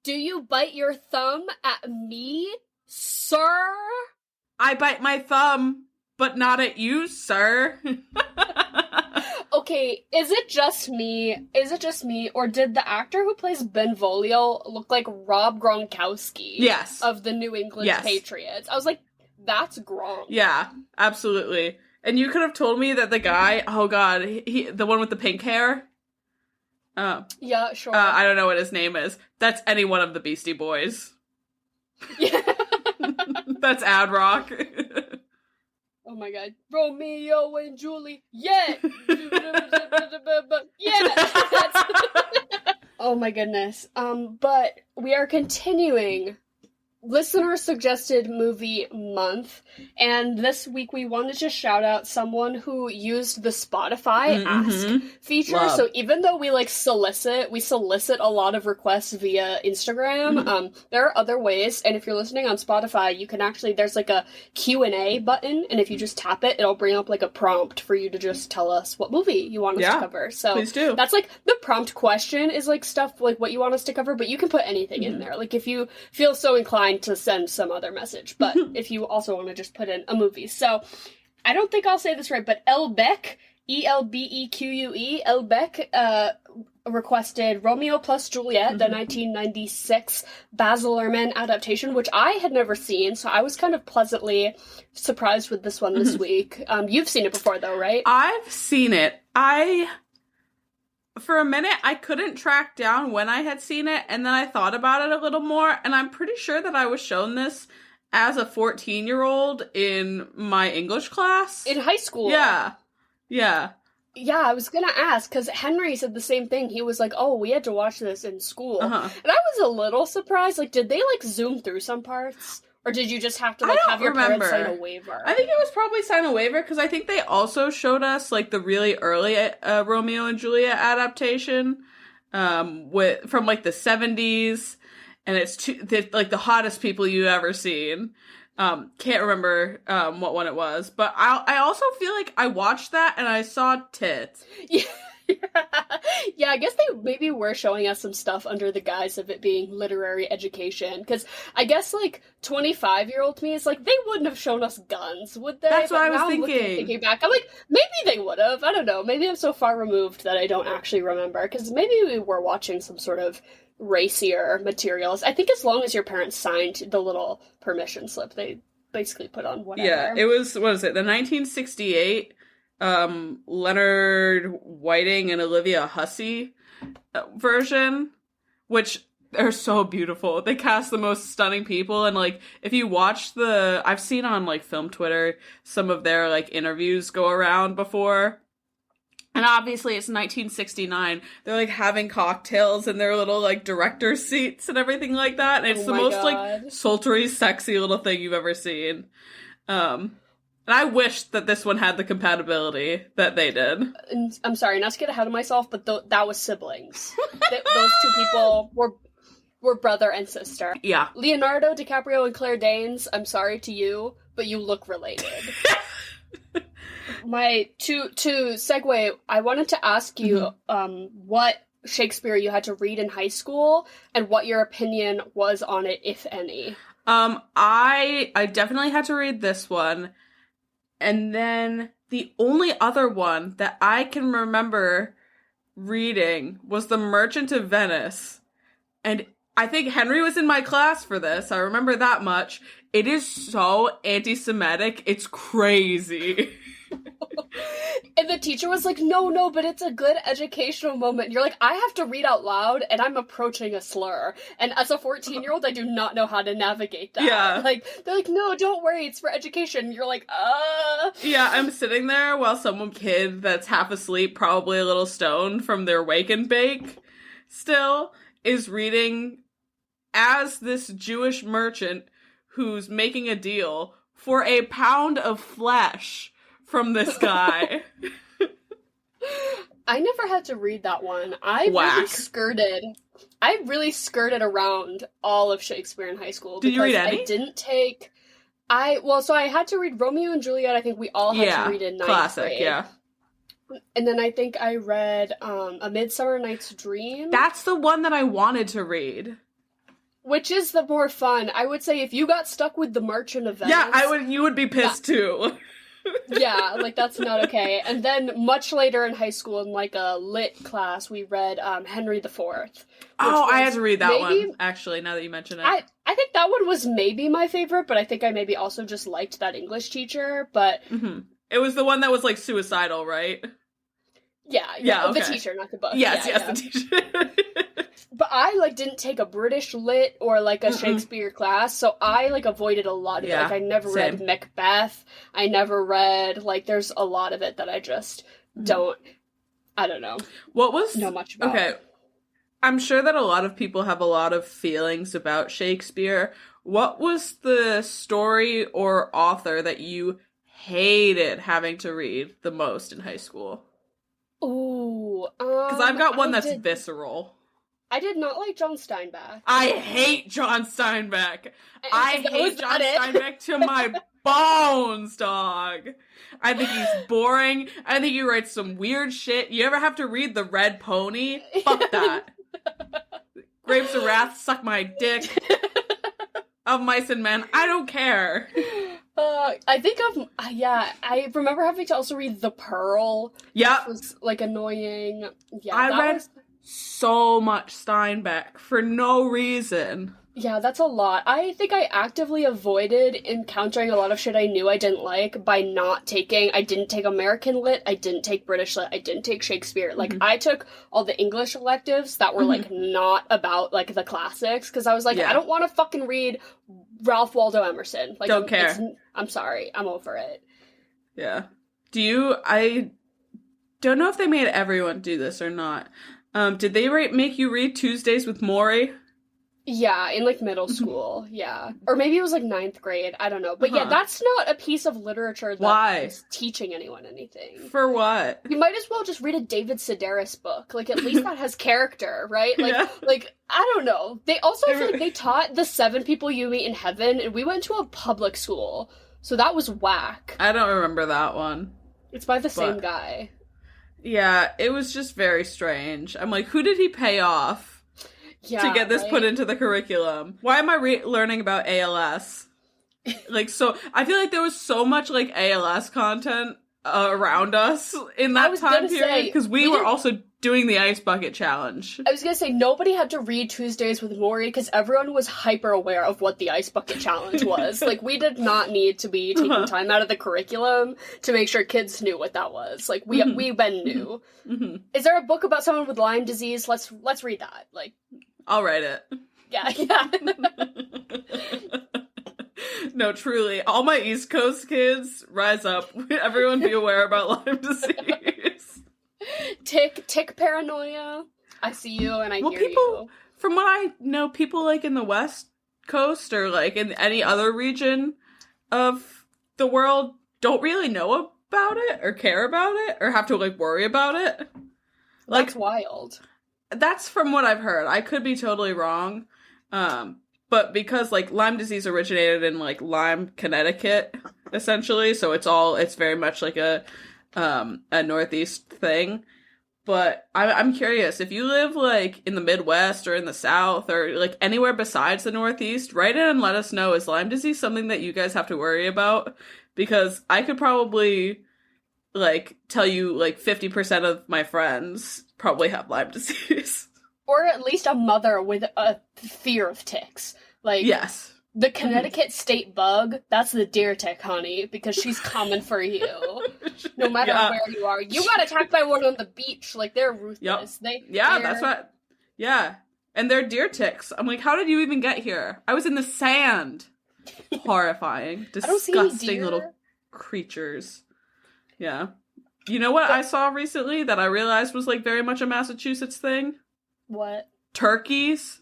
Do you bite your thumb at me, sir? I bite my thumb, but not at you, sir. Okay, is it just me? Or did the actor who plays Benvolio look like Rob Gronkowski? Yes. Of the New England Patriots? I was like, that's Gronk. Yeah, absolutely. And you could have told me that the guy, oh god, he the one with the pink hair? Yeah, sure. I don't know what his name is. That's any one of the Beastie Boys. Yeah. That's Ad Rock. Oh my god. Romeo and Juliet. Yeah. Oh my goodness. But we are continuing Listener Suggested Movie Month, and this week we wanted to shout out someone who used the Spotify Ask feature. Love. So even though we solicit a lot of requests via Instagram, there are other ways, and if you're listening on Spotify, you can actually, there's a Q&A button, and if you just tap it, it'll bring up a prompt for you to just tell us what movie you want us to cover. So please do. That's the prompt question is stuff what you want us to cover, but you can put anything in there. If you feel so inclined to send some other message, but if you also want to just put in a movie. So, I don't think I'll say this right, but elbeque, E-L-B-E-Q-U-E, elbeque, requested Romeo plus Juliet, the 1996 Baz Luhrmann adaptation, which I had never seen, so I was kind of pleasantly surprised with this one this week. You've seen it before, though, right? I've seen it. For a minute, I couldn't track down when I had seen it, and then I thought about it a little more, and I'm pretty sure that I was shown this as a 14-year-old in my English class. In high school? Yeah. Yeah, I was gonna ask, because Henry said the same thing. He was like, oh, we had to watch this in school. And I was a little surprised. Did they, zoom through some parts? Or did you just have to, have your parents sign a waiver? I think it was probably sign a waiver, because I think they also showed us, the really early Romeo and Juliet adaptation from, the 70s, and it's the hottest people you've ever seen. Can't remember what one it was, but I also feel like I watched that and I saw tits. Yeah, I guess they maybe were showing us some stuff under the guise of it being literary education, because I guess 25-year-old me is they wouldn't have shown us guns, would they? That's but what I was now thinking. I'm thinking back, I'm maybe they would have. I don't know. Maybe I'm so far removed that I don't actually remember, because maybe we were watching some sort of racier materials. I think as long as your parents signed the little permission slip, they basically put on whatever. Yeah, it was, what is it, the 1968 Leonard Whiting and Olivia Hussey version, which they're so beautiful. They cast the most stunning people, and if you watch I've seen on film Twitter some of their interviews go around before, and obviously it's 1969. They're having cocktails in their little director seats and everything like that, and it's the most sultry, sexy little thing you've ever seen. And I wish that this one had the compatibility that they did. And I'm sorry, not to get ahead of myself, but that was siblings. Those two people were brother and sister. Yeah. Leonardo DiCaprio and Claire Danes, I'm sorry to you, but you look related. To segue, I wanted to ask you what Shakespeare you had to read in high school and what your opinion was on it, if any. I definitely had to read this one. And then the only other one that I can remember reading was The Merchant of Venice. And I think Henry was in my class for this. I remember that much. It is so anti-Semitic. It's crazy. And the teacher was like, no, but it's a good educational moment. And you're like, I have to read out loud, and I'm approaching a slur. And as a 14-year-old, I do not know how to navigate that. Yeah. They're like, no, don't worry, it's for education. And you're like, Yeah, I'm sitting there while some kid that's half asleep, probably a little stoned from their wake and bake still, is reading as this Jewish merchant who's making a deal for a pound of flesh from this guy. I never had to read that one. I really skirted around all of Shakespeare in high school. Did you read any? I didn't take... So I had to read Romeo and Juliet. I think we all had to read in ninth classic, grade. Yeah. And then I think I read A Midsummer Night's Dream. That's the one that I wanted to read. Which is the more fun? I would say if you got stuck with the Merchant of Venice. Yeah, you would be pissed too. Yeah, like, that's not okay. And then much later in high school, in, like, a lit class, we read Henry IV. Oh, I had to read that one, actually, now that you mention it. I think that one was maybe my favorite, but I think I maybe also just liked that English teacher, but... Mm-hmm. It was the one that was, like, suicidal, right? Yeah, okay. The teacher, not the book. Yes, the teacher. But I, like, didn't take a British lit or, like, a Shakespeare class, so I, like, avoided a lot of it. Like, I never read Macbeth. I never read, like, there's a lot of it that I just don't, I don't know. Know much about. Okay. I'm sure that a lot of people have a lot of feelings about Shakespeare. What was the story or author that you hated having to read the most in high school? Ooh. Because I've got one that's visceral. I did not like John Steinbeck. I hate John Steinbeck. I hate John Steinbeck to my bones, dog. I think he's boring. I think he writes some weird shit. You ever have to read The Red Pony? Fuck that. Grapes of Wrath, suck my dick. Of Mice and Men, I don't care. I think I remember having to also read The Pearl. Yeah. Which was, like, annoying. Yeah, I read so much Steinbeck for no reason. Yeah, that's a lot. I think I actively avoided encountering a lot of shit I knew I didn't like by not taking... I didn't take American Lit, I didn't take British Lit, I didn't take Shakespeare. Like, I took all the English electives that were, like, not about, like, the classics, because I was like, I don't want to fucking read Ralph Waldo Emerson. Like, don't care. I'm sorry, I'm over it. Yeah. I don't know if they made everyone do this or not. Did they make you read Tuesdays with Morrie? Yeah, in, like, middle school, yeah. Or maybe it was, like, 9th grade, I don't know. But yeah, that's not a piece of literature that is teaching anyone anything. For what? You might as well just read a David Sedaris book. Like, at least that has character, right? Like, I don't know. They also, I feel like they taught The 7 People You Meet in Heaven, and we went to a public school, so that was whack. I don't remember that one. It's by the same guy. Yeah, it was just very strange. I'm like, who did he pay off? To get this put into the curriculum. Why am I learning about ALS? Like, so, I feel like there was so much, like, ALS content around us in that time period, because we were also doing the Ice Bucket Challenge. I was gonna say, nobody had to read Tuesdays with Morrie, because everyone was hyper aware of what the Ice Bucket Challenge was. Like, we did not need to be taking time out of the curriculum to make sure kids knew what that was. Like, we knew. Is there a book about someone with Lyme disease? Let's read that. Like, I'll write it. Yeah. No, truly. All my East Coast kids, rise up. Everyone be aware about Lyme disease. Tick paranoia. I see you and I hear you. From what I know, people, like, in the West Coast or, like, in any other region of the world don't really know about it or care about it or have to, like, worry about it. Like, that's wild. That's from what I've heard. I could be totally wrong. But because, like, Lyme disease originated in, like, Lyme, Connecticut, essentially, so it's very much like a Northeast thing. But I'm curious, if you live, like, in the Midwest or in the South or, like, anywhere besides the Northeast, write in and let us know, is Lyme disease something that you guys have to worry about? Because I could probably, like, tell you, like, 50% of my friends probably have Lyme disease. Or at least a mother with a fear of ticks. Like, yes. The Connecticut state bug, that's the deer tick, honey, because she's coming for you. No matter where you are. You got attacked by one on the beach. Like, they're ruthless. Yep. That's what... Yeah. And they're deer ticks. I'm like, how did you even get here? I was in the sand. Horrifying. Disgusting little creatures. Yeah. You know what I saw recently that I realized was, like, very much a Massachusetts thing? What? Turkeys.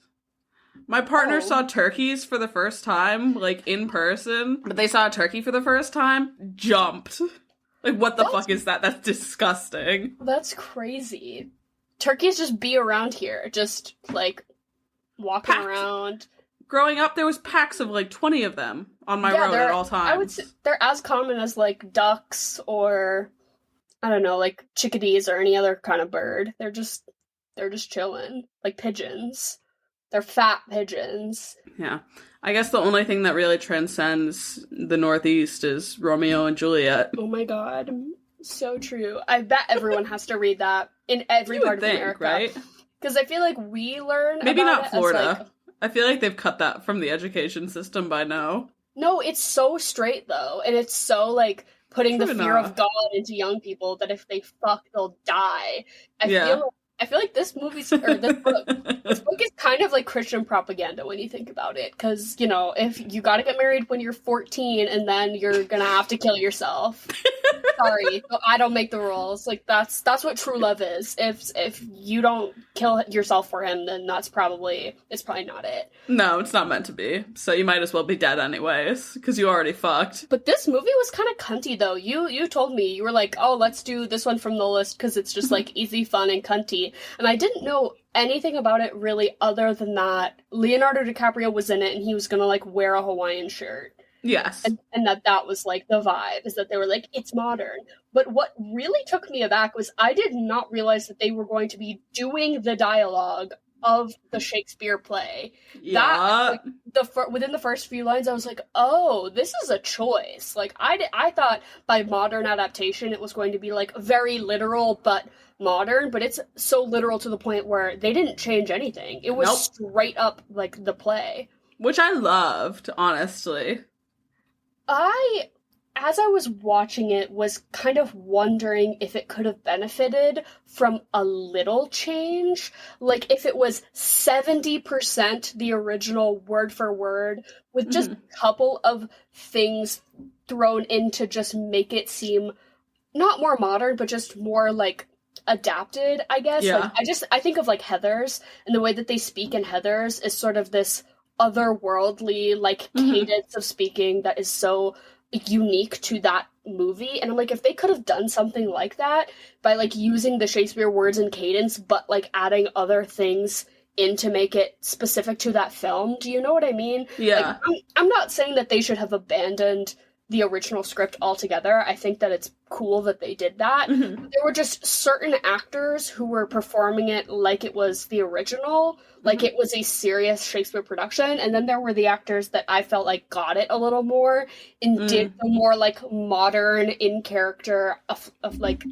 My partner saw turkeys for the first time, like, in person. But they saw a turkey for the first time, jumped. Like, what the fuck is that? That's disgusting. That's crazy. Turkeys just be around here. Just, like, walking around. Growing up, there was packs of, like, 20 of them on my road at all times. I would say they're as common as, like, ducks or... I don't know, like chickadees or any other kind of bird. They're just chilling. Like pigeons. They're fat pigeons. Yeah. I guess the only thing that really transcends the Northeast is Romeo and Juliet. Oh my god. So true. I bet everyone has to read that in every part of America. Right? Because I feel like we learn Maybe about not it Florida. as, like, I feel like they've cut that from the education system by now. no, it's so straight though, and it's so like putting True the fear enough. of God into young people that if they fuck, they'll die. Yeah. I feel like this book is kind of like Christian propaganda when you think about it, because you know, if you gotta get married when you're 14 and then you're gonna have to kill yourself. Sorry, I don't make the rules. Like that's what true love is. If you don't kill yourself for him, then it's probably not it. No, it's not meant to be. So you might as well be dead anyways, because you already fucked. But this movie was kind of cunty, though. You told me, you were like, oh, let's do this one from the list because it's just, like, easy, fun, and cunty. And I didn't know anything about it, really, other than that Leonardo DiCaprio was in it, and he was gonna, like, wear a Hawaiian shirt. Yes. And that was, like, the vibe, is that they were like, it's modern. But what really took me aback was I did not realize that they were going to be doing the dialogue of the Shakespeare play. Yeah. Within the first few lines, I was like, oh, this is a choice. Like, I thought by modern adaptation it was going to be, like, very literal but modern, but it's so literal to the point where they didn't change anything. It was straight up, like, the play. Which I loved, honestly. As I was watching it, was kind of wondering if it could have benefited from a little change. Like, if it was 70% the original word for word, with just a couple of things thrown in to just make it seem not more modern, but just more, like, adapted, I guess. Yeah. Like, I think of, like, Heathers, and the way that they speak in Heathers is sort of this otherworldly, like, cadence of speaking that is so unique to that movie. And I'm like, if they could have done something like that by, like, using the Shakespeare words and cadence, but, like, adding other things in to make it specific to that film, do you know what I mean? Yeah. Like, I'm not saying that they should have abandoned the original script altogether. I think that it's cool that they did that. There were just certain actors who were performing it like it was the original, like it was a serious Shakespeare production, and then there were the actors that I felt like got it a little more and did the more, like, modern in character of like,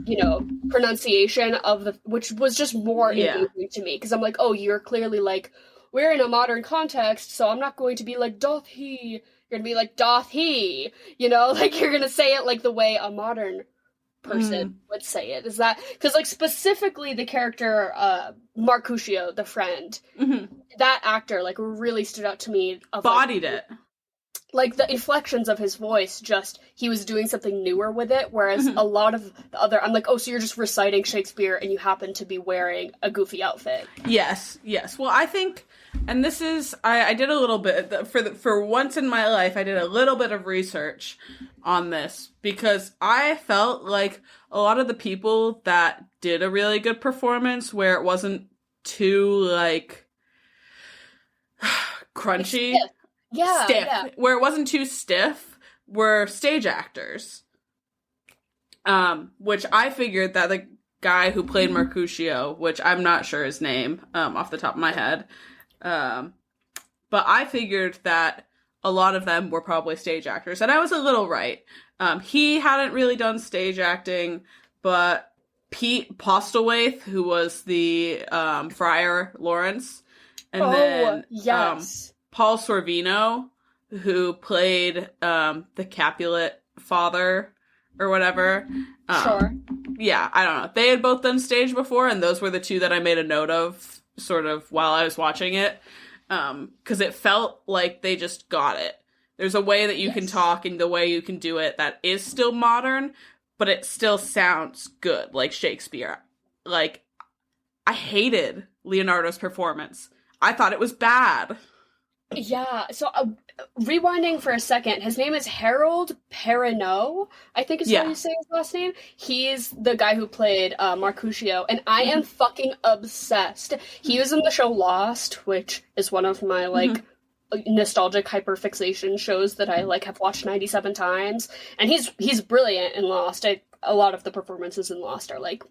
you know, pronunciation of the, which was just more engaging to me, because I'm like, oh, you're clearly like, we're in a modern context, so I'm not going to be like, doth he. You're gonna be like, doth he, you know, like, you're gonna say it like the way a modern person would say it. Is that, because, like, specifically the character, Mercutio, the friend, that actor, like, really stood out to me. Bodied it. Like, the inflections of his voice, just, he was doing something newer with it, whereas a lot of the other, I'm like, oh, so you're just reciting Shakespeare and you happen to be wearing a goofy outfit. Yes. Well, I think, and this is, I did a little bit, for once in my life, I did a little bit of research on this, because I felt like a lot of the people that did a really good performance, where it wasn't too, like, crunchy. Stiff. Where it wasn't too stiff, were stage actors. Which I figured that the guy who played Mercutio, which I'm not sure his name, off the top of my head, but I figured that a lot of them were probably stage actors, and I was a little right. He hadn't really done stage acting, but Pete Postlewaite, who was the Friar Lawrence, and then Paul Sorvino, who played the Capulet father or whatever. Sure. Yeah, I don't know. They had both done stage before, and those were the two that I made a note of sort of while I was watching it. Because it felt like they just got it. There's a way that you can talk and the way you can do it that is still modern, but it still sounds good, like Shakespeare. Like, I hated Leonardo's performance. I thought it was bad. Yeah, so rewinding for a second, his name is Harold Perrineau, I think is how you say his last name. He's the guy who played Mercutio, and I am fucking obsessed. He was in the show Lost, which is one of my, like, nostalgic hyperfixation shows that I, like, have watched 97 times, and he's brilliant in Lost. A lot of the performances in Lost are, like,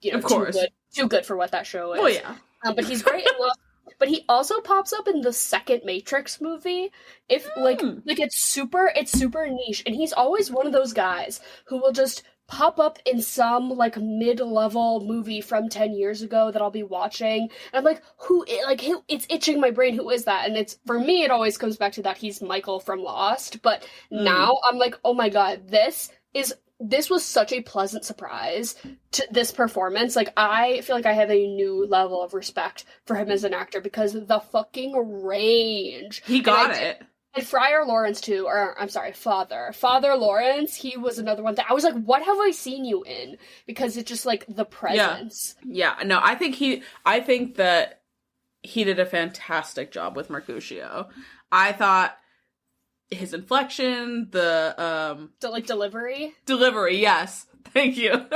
you know, of course, too good for what that show is. Oh, yeah. But he's great in Lost. But he also pops up in the second Matrix movie. If like it's super niche, and he's always one of those guys who will just pop up in some like mid-level movie from 10 years ago that I'll be watching, and I'm like, who it's itching my brain, who is that? And it's, for me, it always comes back to that he's Michael from Lost. But now I'm like, oh my god, this was such a pleasant surprise to this performance. Like, I feel like I have a new level of respect for him as an actor, because the fucking range. He got it. And Friar Lawrence too, or I'm sorry, Father Lawrence, he was another one that I was like, what have I seen you in? Because it's just like the presence. Yeah, no, I think that he did a fantastic job with Mercutio. I thought his inflection, the like delivery, yes, thank you.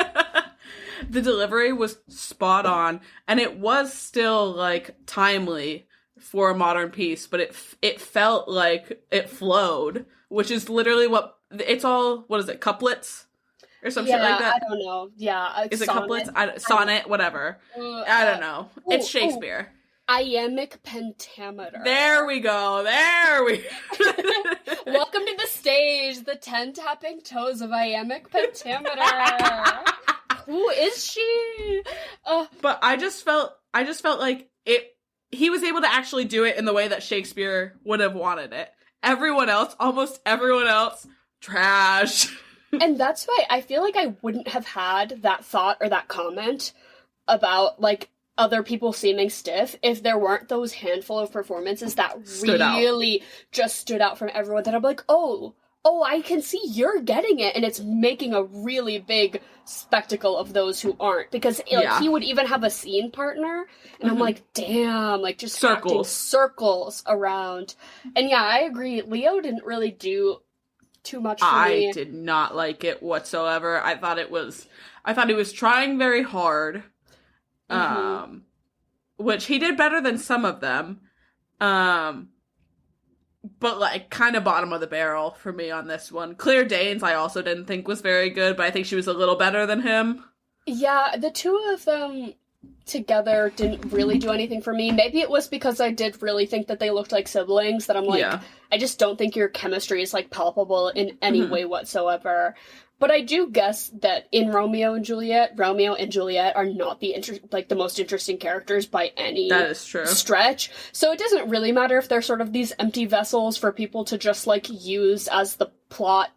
The delivery was spot on, and it was still like timely for a modern piece, but it felt like it flowed, which is literally what it's all. What is it, couplets or some shit like that? I don't know. Yeah, is it couplets? Sonnet, whatever. I don't know. It's Shakespeare. Iambic pentameter. There we go. Welcome to the stage, the 10 tapping toes of iambic pentameter. Who is she? But I just felt like it. He was able to actually do it in the way that Shakespeare would have wanted it. Almost everyone else, trash. And that's why I feel like I wouldn't have had that thought or that comment about, like, other people seeming stiff if there weren't those handful of performances that really just stood out from everyone, that I'm like, oh, I can see you're getting it, and it's making a really big spectacle of those who aren't. Because he would even have a scene partner, and I'm like, damn, like, just circles around. And yeah, I agree, Leo didn't really do too much for me. I did not like it whatsoever. I thought he was trying very hard, which he did better than some of them. But, like, kind of bottom of the barrel for me on this one. Claire Danes, I also didn't think was very good, but I think she was a little better than him. Yeah, the two of them together didn't really do anything for me. Maybe it was because I did really think that they looked like siblings, that I'm like, I just don't think your chemistry is, like, palpable in any way whatsoever. But I do guess that in Romeo and Juliet are not the most interesting characters by any stretch. So it doesn't really matter if they're sort of these empty vessels for people to just, like, use as the plot,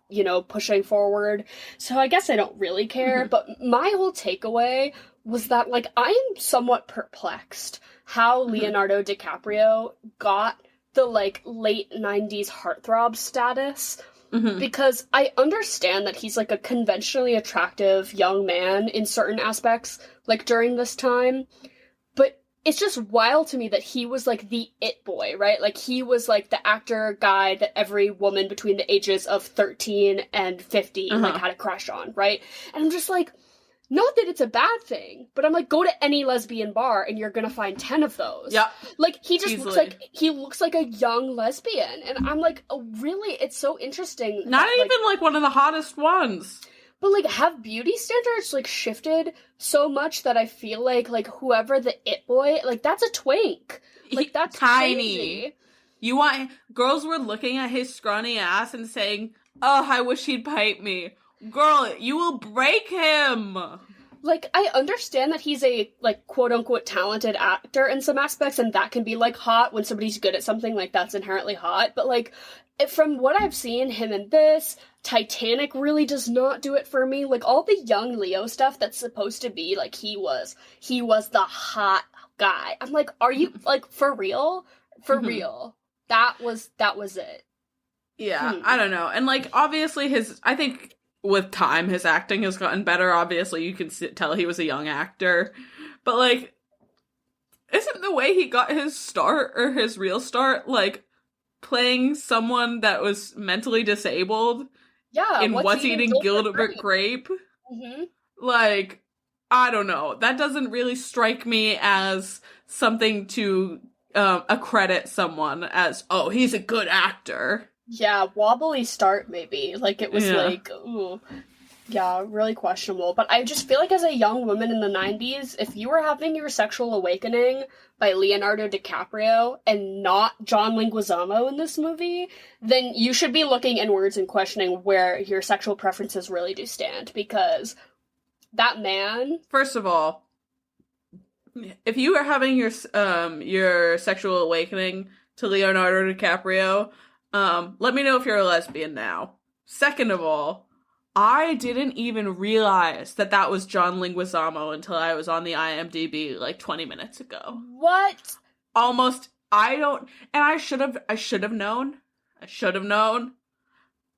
pushing forward. So I guess I don't really care. But my whole takeaway was that, like, I am somewhat perplexed how Leonardo DiCaprio got the, like, late 90s heartthrob status. Because I understand that he's, like, a conventionally attractive young man in certain aspects, like, during this time. But it's just wild to me that he was, like, the it boy, right? Like, he was, like, the actor guy that every woman between the ages of 13 and 50, like, had a crush on, right? And I'm just like, not that it's a bad thing, but I'm like, go to any lesbian bar and you're gonna find 10 of those. Yeah. Like, he just looks like a young lesbian. And I'm like, oh, really? It's so interesting. Not even, like, one of the hottest ones. But, like, have beauty standards, like, shifted so much that I feel like whoever the it boy, like, that's a twink. Like, that's tiny. Crazy. Girls were looking at his scrawny ass and saying, oh, I wish he'd pipe me. Girl, you will break him! Like, I understand that he's a, like, quote-unquote talented actor in some aspects, and that can be, like, hot when somebody's good at something, like, that's inherently hot, but, like, from what I've seen, him in this, Titanic really does not do it for me. Like, all the young Leo stuff that's supposed to be, like, he was the hot guy. I'm like, are you, like, for real? For real. That was it. Yeah, I don't know. And, like, obviously I think with time, his acting has gotten better. Obviously, you can tell he was a young actor. But, like, isn't the way he got his start, or his real start, like, playing someone that was mentally disabled? Yeah. In What's Eating Gilbert Grape? Like, I don't know. That doesn't really strike me as something to accredit someone as, oh, he's a good actor. Yeah, wobbly start, maybe. Like, it was like, ooh. Yeah, really questionable. But I just feel like as a young woman in the 90s, if you were having your sexual awakening by Leonardo DiCaprio and not John Leguizamo in this movie, then you should be looking inwards and questioning where your sexual preferences really do stand, because that man... First of all, if you are having your sexual awakening to Leonardo DiCaprio, let me know if you're a lesbian now. Second of all, I didn't even realize that was John Leguizamo until I was on the IMDb like 20 minutes ago. What? Almost. I should have known. I should have known.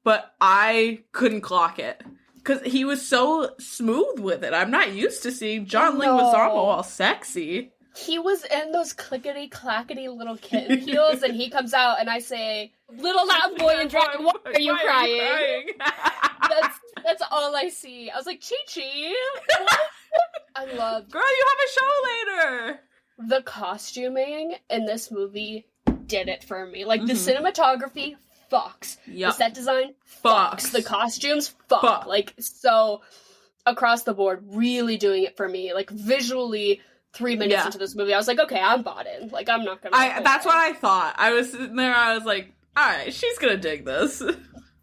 But I couldn't clock it. Because he was so smooth with it. I'm not used to seeing John Leguizamo all sexy. He was in those clickety-clackety little kitten heels, and he comes out, and I say, "Little loud boy and dragon, why are you crying?" That's all I see. I was like, Chi-Chi. I love... Girl, you have a show later! The costuming in this movie did it for me. Like, the cinematography, fucks. Yep. The set design, fucks. The costumes, fuck. Like, so, across the board, really doing it for me. Like, visually... 3 minutes into this movie, I was like, okay, I'm bought in. Like, I'm not gonna... That's what I thought. I was sitting there, I was like, alright, she's gonna dig this.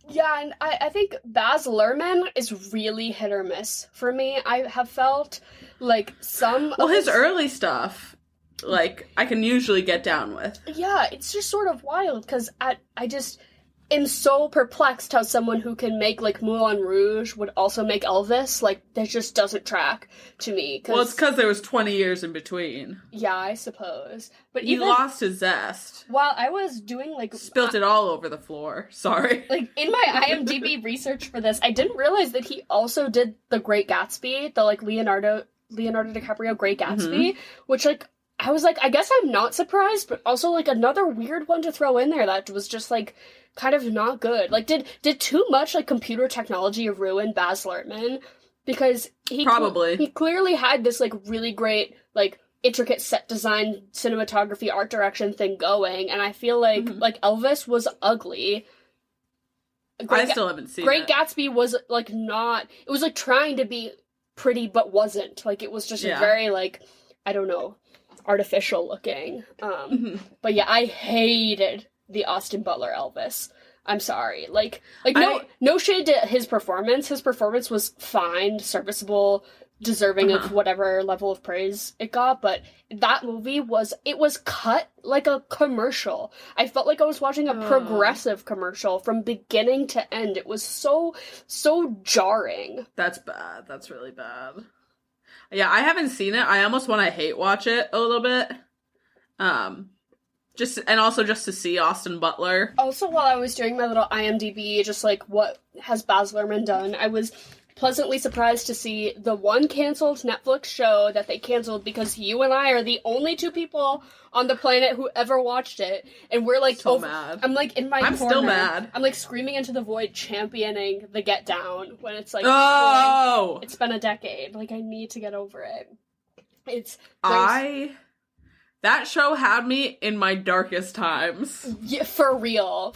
Yeah, and I think Baz Luhrmann is really hit or miss for me. I have felt like some... Well, his early stuff, like, I can usually get down with. Yeah, it's just sort of wild, because I just... am so perplexed how someone who can make, like, Moulin Rouge would also make Elvis. Like, that just doesn't track to me. Well, it's because there was 20 years in between. Yeah, I suppose. But he lost his zest. While I was doing, like... Spilt it all over the floor. Sorry. Like, in my IMDb research for this, I didn't realize that he also did The Great Gatsby, the, like, Leonardo DiCaprio Great Gatsby, which, like, I was like, I guess I'm not surprised, but also, like, another weird one to throw in there that was just, like... kind of not good. Like, did too much, like, computer technology ruin Baz Luhrmann? Because he clearly had this, like, really great, like, intricate set design, cinematography, art direction thing going, and I feel like, like, Elvis was ugly. I still haven't seen Great Gatsby was, like, not... It was, like, trying to be pretty, but wasn't. Like, it was just very, like, I don't know, artificial looking. But yeah, I hated the Austin Butler Elvis. I'm sorry. Like no shade to his performance. His performance was fine, serviceable, deserving of whatever level of praise it got, but that movie was cut like a commercial. I felt like I was watching a progressive commercial from beginning to end. It was so jarring. That's bad. That's really bad. Yeah, I haven't seen it. I almost want to hate watch it a little bit. Just to see Austin Butler. Also, while I was doing my little IMDb, just like, what has Baz Luhrmann done, I was pleasantly surprised to see the one canceled Netflix show that they canceled because you and I are the only two people on the planet who ever watched it, and we're like so mad. I'm like in my corner. I'm still mad. I'm like screaming into the void, championing the Get Down when it's like, it's been a decade. Like, I need to get over it. That show had me in my darkest times. Yeah, for real.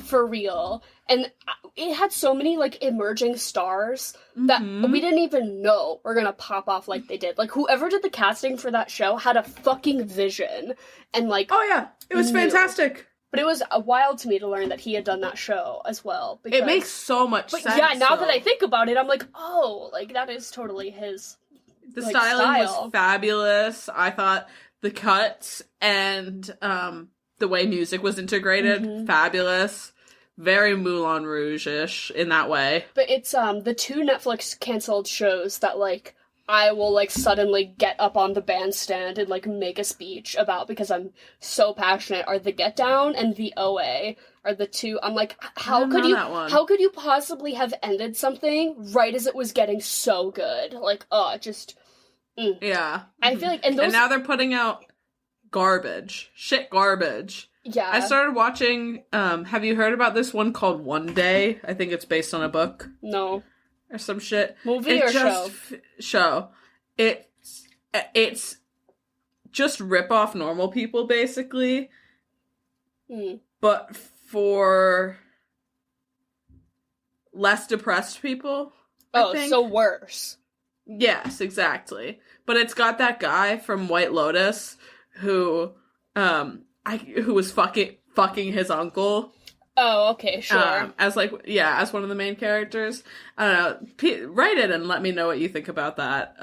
And it had so many, like, emerging stars that we didn't even know were gonna pop off like they did. Like, whoever did the casting for that show had a fucking vision. And, like... Oh, yeah. It was fantastic. But it was wild to me to learn that he had done that show as well. Because... It makes so much sense. Yeah, now that I think about it, I'm like, oh, like, that is totally his, The styling was fabulous. I thought... The cuts and the way music was integrated, fabulous. Very Moulin Rouge-ish in that way. But it's the two Netflix canceled shows that, like, I will, like, suddenly get up on the bandstand and, like, make a speech about because I'm so passionate are The Get Down and The OA are the two. I'm like, how could you possibly have ended something right as it was getting so good? Like, Yeah. I feel like... And now they're putting out garbage. Shit garbage. Yeah. I started watching, have you heard about this one called One Day? I think it's based on a book. No. Or some shit. Movie or show? Show. It's just rip off normal people, basically. But for less depressed people. Oh, think. so worse. Yes, exactly. But it's got that guy from White Lotus who who was fucking his uncle. Oh, okay, sure. As one of the main characters. I don't know. Write it and let me know what you think about that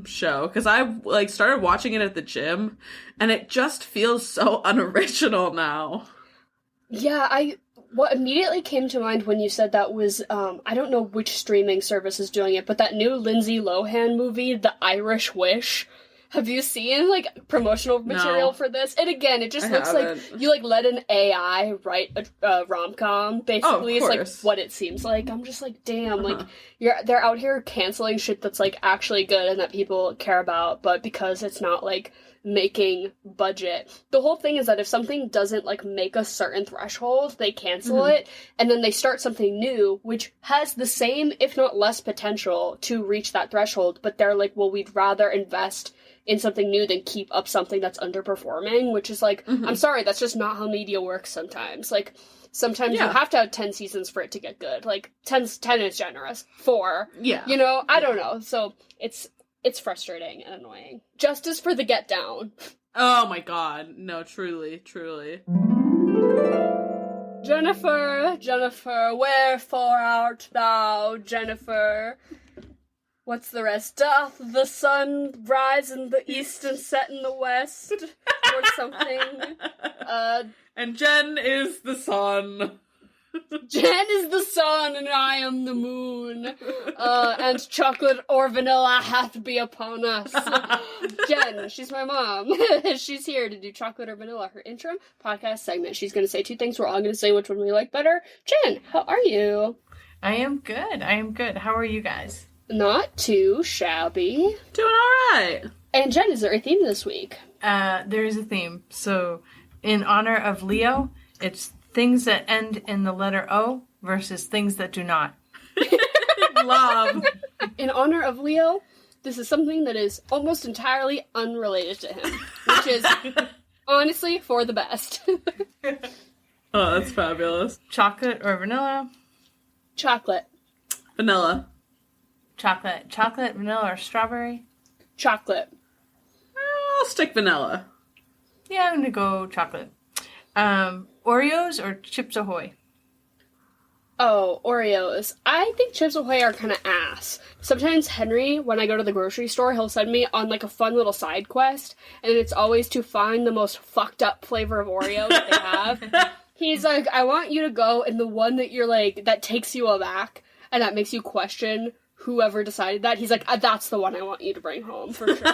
show, because I like started watching it at the gym, and it just feels so unoriginal now. Yeah, what immediately came to mind when you said that was, I don't know which streaming service is doing it, but that new Lindsay Lohan movie, The Irish Wish. Have you seen, like, promotional material for this? And again, it just looks like you, like, let an AI write a rom-com, basically. It's, like, what it seems like. I'm just like, damn, like, they're out here canceling shit that's, like, actually good and that people care about, but because it's not, like, making budget. The whole thing is that if something doesn't, like, make a certain threshold, they cancel it, and then they start something new, which has the same, if not less, potential to reach that threshold, but they're like, well, we'd rather invest in something new than keep up something that's underperforming, which is like, I'm sorry, that's just not how media works sometimes. Like, sometimes you have to have 10 seasons for it to get good. Like, 10 is generous. 4. Yeah. You know? I don't know. So, it's frustrating and annoying. Justice for the Get Down. Oh my god. No, truly, truly. Jennifer, wherefore art thou, Jennifer? What's the rest? Doth the sun rise in the east and set in the west? Or something. And Jen is the sun. Jen is the sun and I am the moon. And chocolate or vanilla hath be upon us. Jen, she's my mom. She's here to do chocolate or vanilla, her interim podcast segment. She's going to say 2 things. We're all going to say which one we like better. Jen, how are you? I am good. How are you guys? Not too shabby. Doing alright. And Jen, is there a theme this week? There is a theme. So, in honor of Leo, it's things that end in the letter O versus things that do not. Love. In honor of Leo, this is something that is almost entirely unrelated to him, which is honestly for the best. Oh, that's fabulous. Chocolate or vanilla? Chocolate. Vanilla. Chocolate, vanilla, or strawberry? Chocolate. I'll stick vanilla. Yeah, I'm gonna go chocolate. Oreos or Chips Ahoy? Oh, Oreos. I think Chips Ahoy are kind of ass. Sometimes Henry, when I go to the grocery store, he'll send me on, like, a fun little side quest, and it's always to find the most fucked up flavor of Oreo that they have. He's like, I want you to go in the one that you're, like, that takes you aback, and that makes you question whoever decided that. He's like, that's the one I want you to bring home, for sure.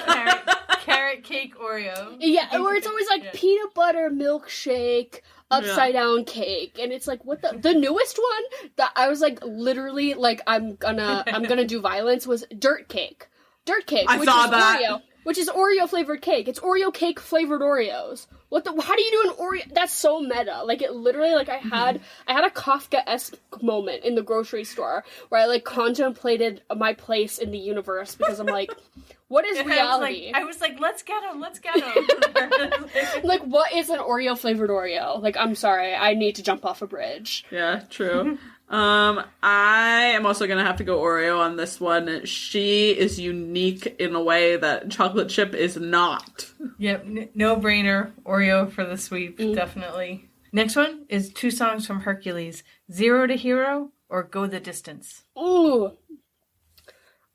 Carrot cake Oreo. Yeah, where it's always like peanut butter milkshake, upside down cake, and it's like, what the newest one that I was like, literally, like, I'm gonna do violence was dirt cake, I which saw is that. Oreo, which is Oreo flavored cake. It's Oreo cake flavored Oreos. How do you do an Oreo? That's so meta. Like, it literally, like, I had a Kafka-esque moment in the grocery store where I, like, contemplated my place in the universe because I'm like, what is reality? I was like, let's get him. Like, what is an Oreo flavored Oreo? Like, I'm sorry, I need to jump off a bridge. Yeah, true. I am also gonna have to go Oreo on this one. She is unique in a way that chocolate chip is not. Yep, no brainer. Oreo for the sweep, definitely. Next one is 2 songs from Hercules: Zero to Hero or Go the Distance. Ooh.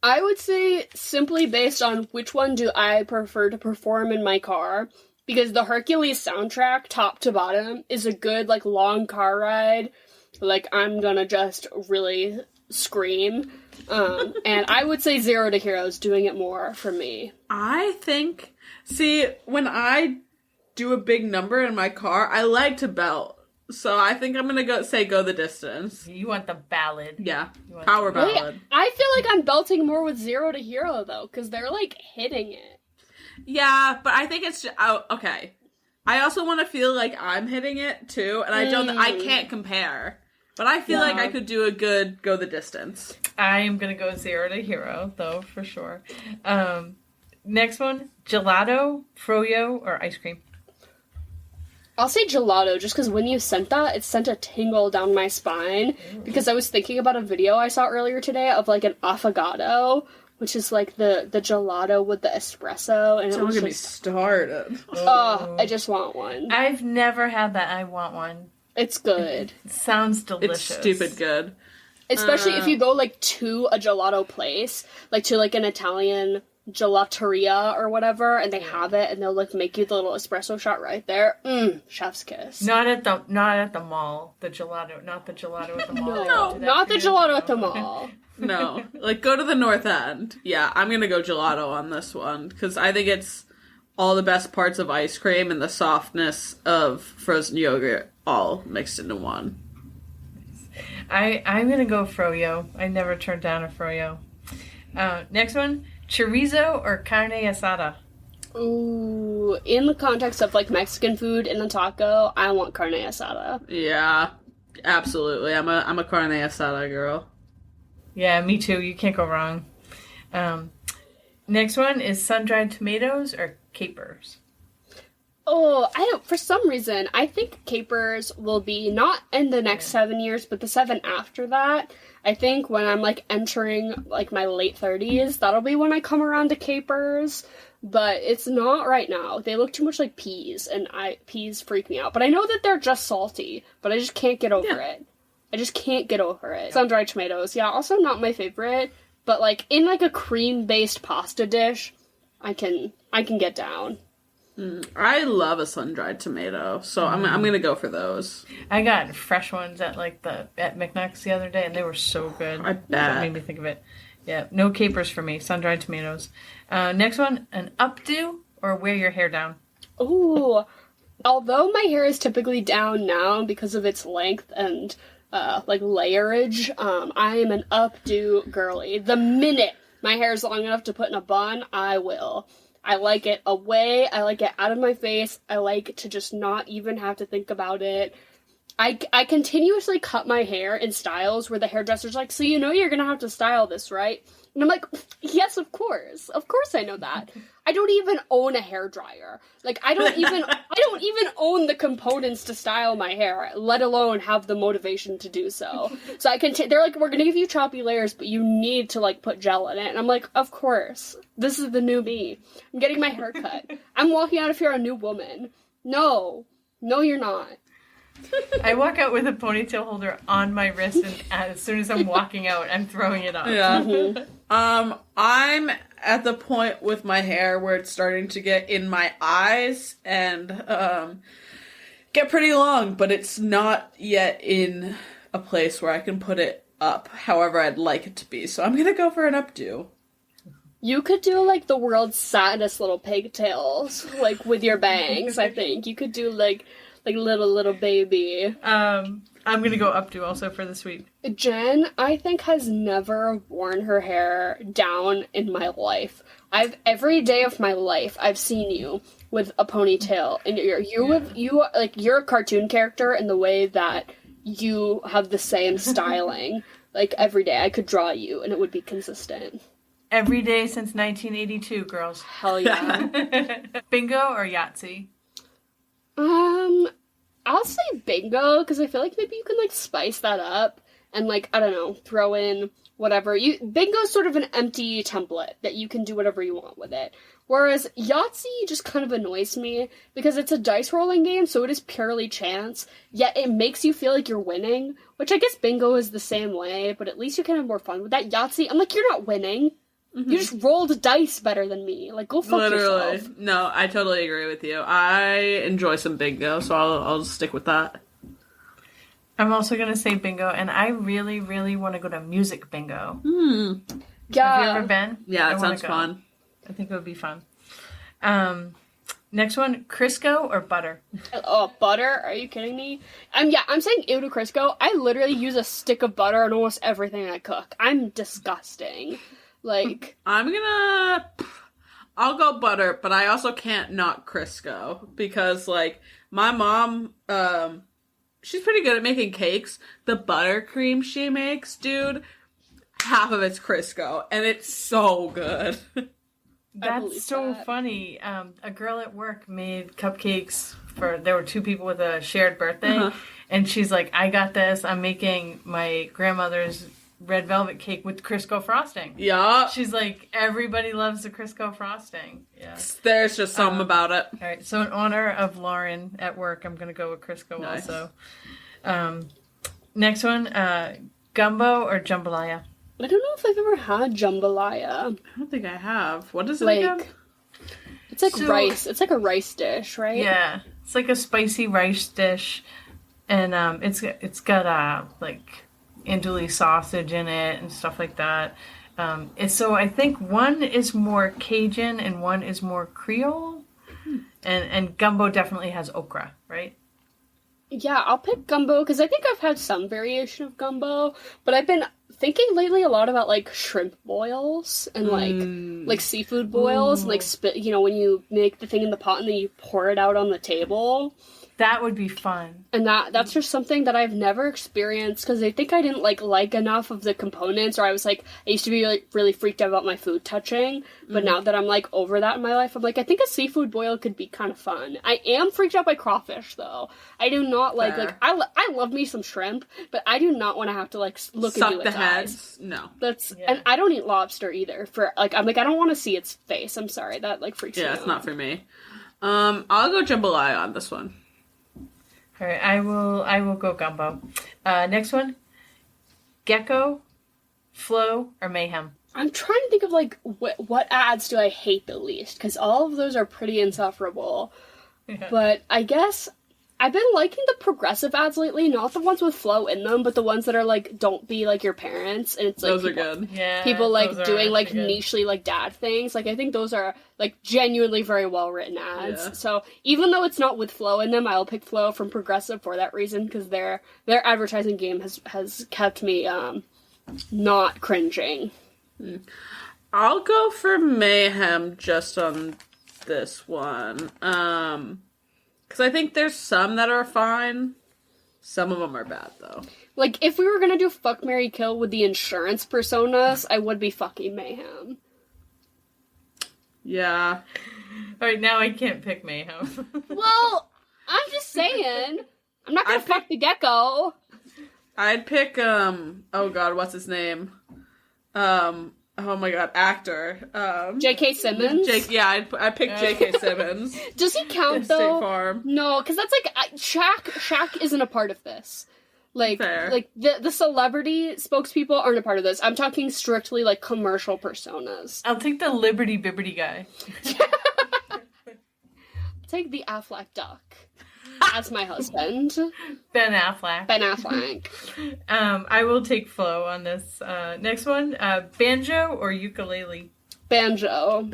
I would say simply based on which one do I prefer to perform in my car, because the Hercules soundtrack, top to bottom, is a good, like, long car ride. Like, I'm gonna just really scream. And I would say Zero to Hero is doing it more for me. I think, see, when I do a big number in my car, I like to belt. So I think I'm gonna go the distance. You want the ballad. Yeah, power ballad. Wait, I feel like I'm belting more with Zero to Hero, though, because they're, like, hitting it. Yeah, but I think it's just, okay. I also want to feel like I'm hitting it, too, and I can't compare. But I feel like I could do a good go the distance. I am gonna go Zero to Hero, though, for sure. Next one, gelato, froyo, or ice cream? I'll say gelato, just because when you sent that, it sent a tingle down my spine, because I was thinking about a video I saw earlier today of, like, an affogato, which is, like, the gelato with the espresso, and Don't get me started. Oh, I just want one. I've never had that. I want one. It's good. It sounds delicious. It's stupid good. Especially if you go, like, to a gelato place, like, to, like, an Italian gelateria or whatever, and they have it, and they'll, like, make you the little espresso shot right there. Chef's kiss. Not at the mall. The gelato, not the gelato at the mall. No, not the gelato at the mall. No. Like, go to the North End. Yeah, I'm gonna go gelato on this one, because I think it's all the best parts of ice cream and the softness of frozen yogurt all mixed into one. I'm gonna go froyo. I never turned down a froyo. Next one. Chorizo or carne asada? Ooh, in the context of, like, Mexican food in a taco, I want carne asada. Yeah, absolutely. I'm a carne asada girl. Yeah, me too. You can't go wrong. Next one is sun-dried tomatoes or capers? Oh, for some reason, I think capers will be not in the next 7 years, but the 7 after that. I think when I'm, like, entering, like, my late 30s, that'll be when I come around to capers. But it's not right now. They look too much like peas, and peas freak me out. But I know that they're just salty, but I just can't get over it. I just can't get over it. Sun-dried tomatoes, yeah, also not my favorite. But, like, in, like, a cream-based pasta dish, I can get down. I love a sun-dried tomato, so I'm gonna go for those. I got fresh ones at McNuggets the other day, and they were so good. I bet. That made me think of it. Yeah, no capers for me. Sun-dried tomatoes. Next one, an updo or wear your hair down? Ooh, although my hair is typically down now because of its length and like layerage, I am an updo girly. The minute my hair is long enough to put in a bun, I will. I like it away. I like it out of my face. I like to just not even have to think about it. I continuously cut my hair in styles where the hairdresser's like, so you know you're gonna have to style this, right? And I'm like, yes, of course. Of course I know that. I don't even own a hairdryer. Like, I don't even own the components to style my hair, let alone have the motivation to do so. So they're like, we're gonna give you choppy layers, but you need to, like, put gel in it. And I'm like, of course. This is the new me. I'm getting my hair cut. I'm walking out of here a new woman. No, you're not. I walk out with a ponytail holder on my wrist, and as soon as I'm walking out, I'm throwing it up. Yeah. I'm at the point with my hair where it's starting to get in my eyes and get pretty long, but it's not yet in a place where I can put it up however I'd like it to be. So I'm gonna go for an updo. You could do, like, the world's saddest little pigtails, like, with your bangs, I think. You could do, like little baby. I'm gonna go updo also for this week. Jen, I think, has never worn her hair down in my life. Every day of my life, I've seen you with a ponytail, and you're a cartoon character in the way that you have the same styling. Like, every day I could draw you, and it would be consistent. Every day since 1982, girls. Hell yeah. Bingo or Yahtzee? I'll say bingo, because I feel like maybe you can, like, spice that up and, like, I don't know, throw in whatever. Bingo's sort of an empty template that you can do whatever you want with it. Whereas Yahtzee just kind of annoys me, because it's a dice rolling game, so it is purely chance, yet it makes you feel like you're winning, which I guess bingo is the same way, but at least you can have more fun with that. Yahtzee, I'm like, you're not winning. Mm-hmm. You just rolled dice better than me. Like, go fuck yourself. No, I totally agree with you. I enjoy some bingo, so I'll stick with that. I'm also going to say bingo, and I really, really want to go to music bingo. Yeah. Have you ever been? Yeah, it sounds fun. I think it would be fun. Next one, Crisco or butter? Oh, butter? Are you kidding me? I'm saying ew to Crisco. I literally use a stick of butter on almost everything I cook. I'm disgusting. Like, I'll go butter, but I also can't not Crisco, because, like, my mom, she's pretty good at making cakes. The buttercream she makes, dude, half of it's Crisco, and it's so good. That's so funny. A girl at work made cupcakes there were two people with a shared birthday, and she's like, I got this. I'm making my grandmother's red velvet cake with Crisco frosting. Yeah. She's like, everybody loves the Crisco frosting. Yeah. There's just something about it. All right, so in honor of Lauren at work, I'm going to go with Crisco Nice. also. Next one, gumbo or jambalaya? I don't know if I've ever had jambalaya. I don't think I have. What is it Like, again? it's like So- rice. It's like a rice dish, right? Yeah, it's like a spicy rice dish, and it's got like andouille sausage in it and stuff like that. So I think one is more Cajun and one is more Creole, and gumbo definitely has okra, right? Yeah, I'll pick gumbo because I think I've had some variation of gumbo, but I've been thinking lately a lot about like shrimp boils and like seafood boils, and, like when you make the thing in the pot and then you pour it out on the table. That would be fun. And that's just something that I've never experienced because I think I didn't like enough of the components, or I used to be like really freaked out about my food touching, but now that I'm like over that in my life, I'm like, I think a seafood boil could be kind of fun. I am freaked out by crawfish though. I do not like Fair. I love me some shrimp, but I do not want to have to like look Suck into the its heads. eyes. No. And I don't eat lobster either. I don't want to see its face. I'm sorry, that like freaks me out. Yeah, it's not for me. I'll go jambalaya on this one. All right, I will go gumbo. Next one, gecko, flow, or mayhem. I'm trying to think of like what ads do I hate the least, because all of those are pretty insufferable. Yeah. But I guess I've been liking the progressive ads lately, not the ones with flow in them, but the ones that are like, don't be like your parents, and it's like Those people, are good. Yeah, people like those are doing like actually good. nichely like dad things. Like I think those are like genuinely very well written ads. Yeah. So even though it's not with flow in them, I'll pick flow from progressive for that reason, because their advertising game has kept me not cringing. I'll go for mayhem just on this one. Because I think there's some that are fine. Some of them are bad, though. Like, if we were gonna do Fuck, Marry, Kill with the insurance personas, I would be fucking mayhem. Yeah. All right, now I can't pick mayhem. Well, I'm just saying. I'm not gonna I'd fuck the gecko. I'd pick, oh god, what's his name? Oh my god, actor. J.K. Simmons? I'd pick J.K. Simmons. Does he count, State though? Farm. No, because that's like, Shaq isn't a part of this. Like, Fair. like the celebrity spokespeople aren't a part of this. I'm talking strictly, like, commercial personas. I'll take the Liberty Bibbity guy. Take the Affleck duck as my husband. Ben Affleck. Ben Affleck. I will take flow on this. Next one, banjo or ukulele? Banjo.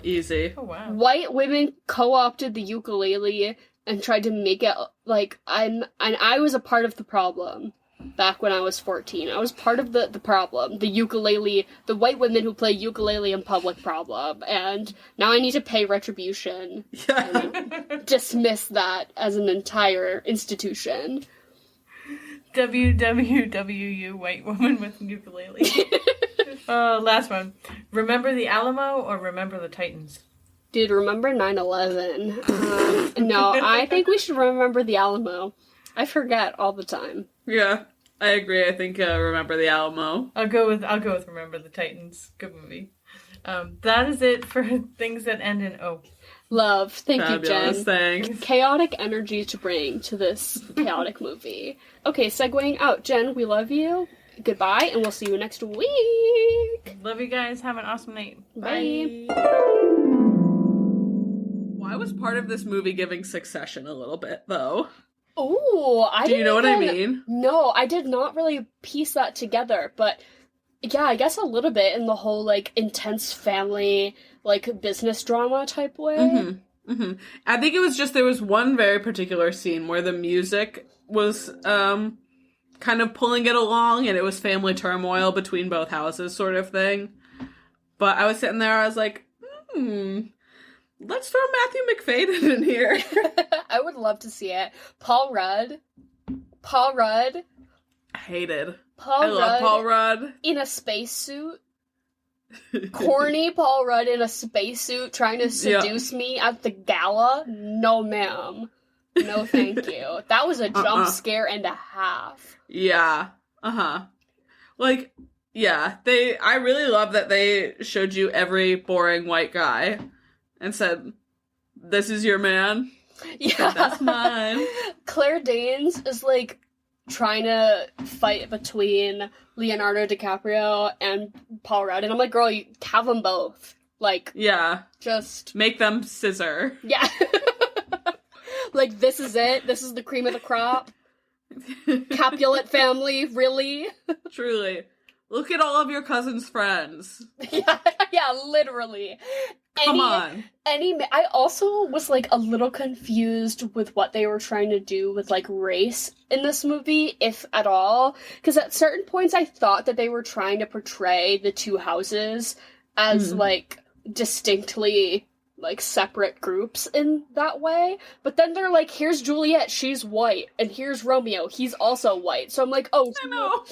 Easy. Oh wow. White women co-opted the ukulele and tried to make it like I was a part of the problem back when I was 14. I was part of the problem. The ukulele, the white women who play ukulele in public problem, and now I need to pay retribution. Dismiss that as an entire institution. WWWU white woman with ukulele. Last one. Remember the Alamo or Remember the Titans? Dude, remember 9/11? No, I think we should remember the Alamo. I forget all the time. Yeah, I agree. I think Remember the Alamo. I'll go with Remember the Titans. Good movie. That is it for things that end in O. Love. Thank Fabulous, you, Jen. thanks. Chaotic energy to bring to this chaotic movie. Okay, segueing out. Jen, we love you. Goodbye, and we'll see you next week. Love you guys. Have an awesome night. Bye. Why was part of this movie giving Succession a little bit, though? Ooh, Do you know what I mean? No, I did not really piece that together, but yeah, I guess a little bit in the whole, like, intense family, like, business drama type way. Mm-hmm. Mm-hmm. I think it was just there was one very particular scene where the music was kind of pulling it along, and it was family turmoil between both houses sort of thing. But I was sitting there, I was like, let's throw Matthew McFadyen in here. I would love to see it. Paul Rudd. Hated. I love Paul Rudd. In a spacesuit. Corny Paul Rudd in a spacesuit trying to seduce me at the gala? No, ma'am. No, thank you. That was a jump scare and a half. Yeah. Like, yeah, I really love that they showed you every boring white guy and said, this is your man. Yeah. That's mine. Claire Danes is, like, trying to fight between Leonardo DiCaprio and Paul Rudd, and I'm like, girl, you have them both. Like, yeah. Just... make them scissor. Yeah. Like, this is it. This is the cream of the crop. Capulet family, really? Truly. Look at all of your cousin's friends. Yeah, literally. Come on. I also was, like, a little confused with what they were trying to do with, like, race in this movie, if at all. Because at certain points I thought that they were trying to portray the two houses as, like, distinctly, like, separate groups in that way. But then they're like, here's Juliet, she's white, and here's Romeo, he's also white. So I'm like, oh,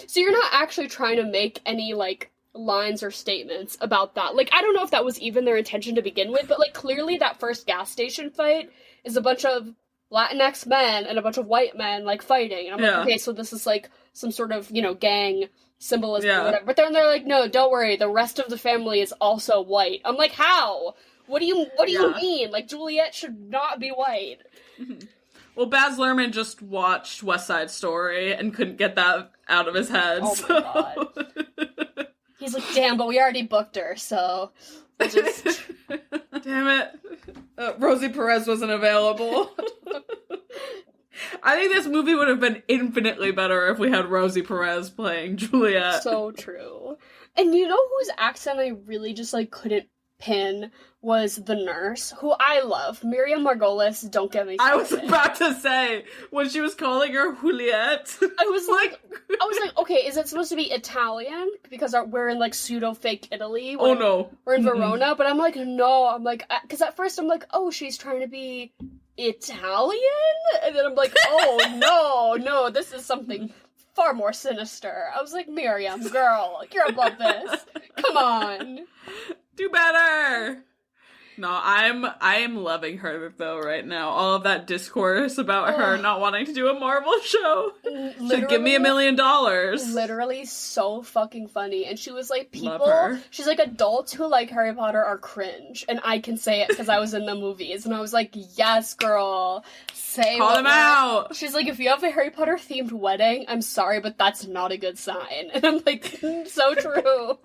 so you're not actually trying to make any, like, lines or statements about that. Like, I don't know if that was even their intention to begin with, but, like, clearly that first gas station fight is a bunch of Latinx men and a bunch of white men, like, fighting. And I'm like, okay, so this is, like, some sort of, you know, gang symbolism or whatever. But then they're like, no, don't worry, the rest of the family is also white. I'm like, how? What do you mean? Like, Juliet should not be white. Well, Baz Luhrmann just watched West Side Story and couldn't get that out of his head. Oh my god. He's like, damn, but we already booked her, so we'll just... Damn it. Rosie Perez wasn't available. I think this movie would have been infinitely better if we had Rosie Perez playing Juliet. So true. And you know whose accent I really just, like, couldn't pin was the nurse, who I love. Miriam Margolis, don't get me started. I was about to say, when she was calling her Juliet, I was like, okay, is it supposed to be Italian? Because we're in, like, pseudo-fake Italy. Oh, no. We're in Verona, but I'm like, no. I'm like, because at first I'm like, oh, she's trying to be Italian? And then I'm like, oh, no, this is something far more sinister. I was like, Miriam, girl, you're above this. Come on. Do better! No, I am loving her, though, right now. All of that discourse about her not wanting to do a Marvel show. Should give me $1 million. Literally so fucking funny. And she was like, she's like, adults who like Harry Potter are cringe. And I can say it because I was in the movies. And I was like, yes, girl. Call them out! She's like, if you have a Harry Potter themed wedding, I'm sorry, but that's not a good sign. And I'm like, so true.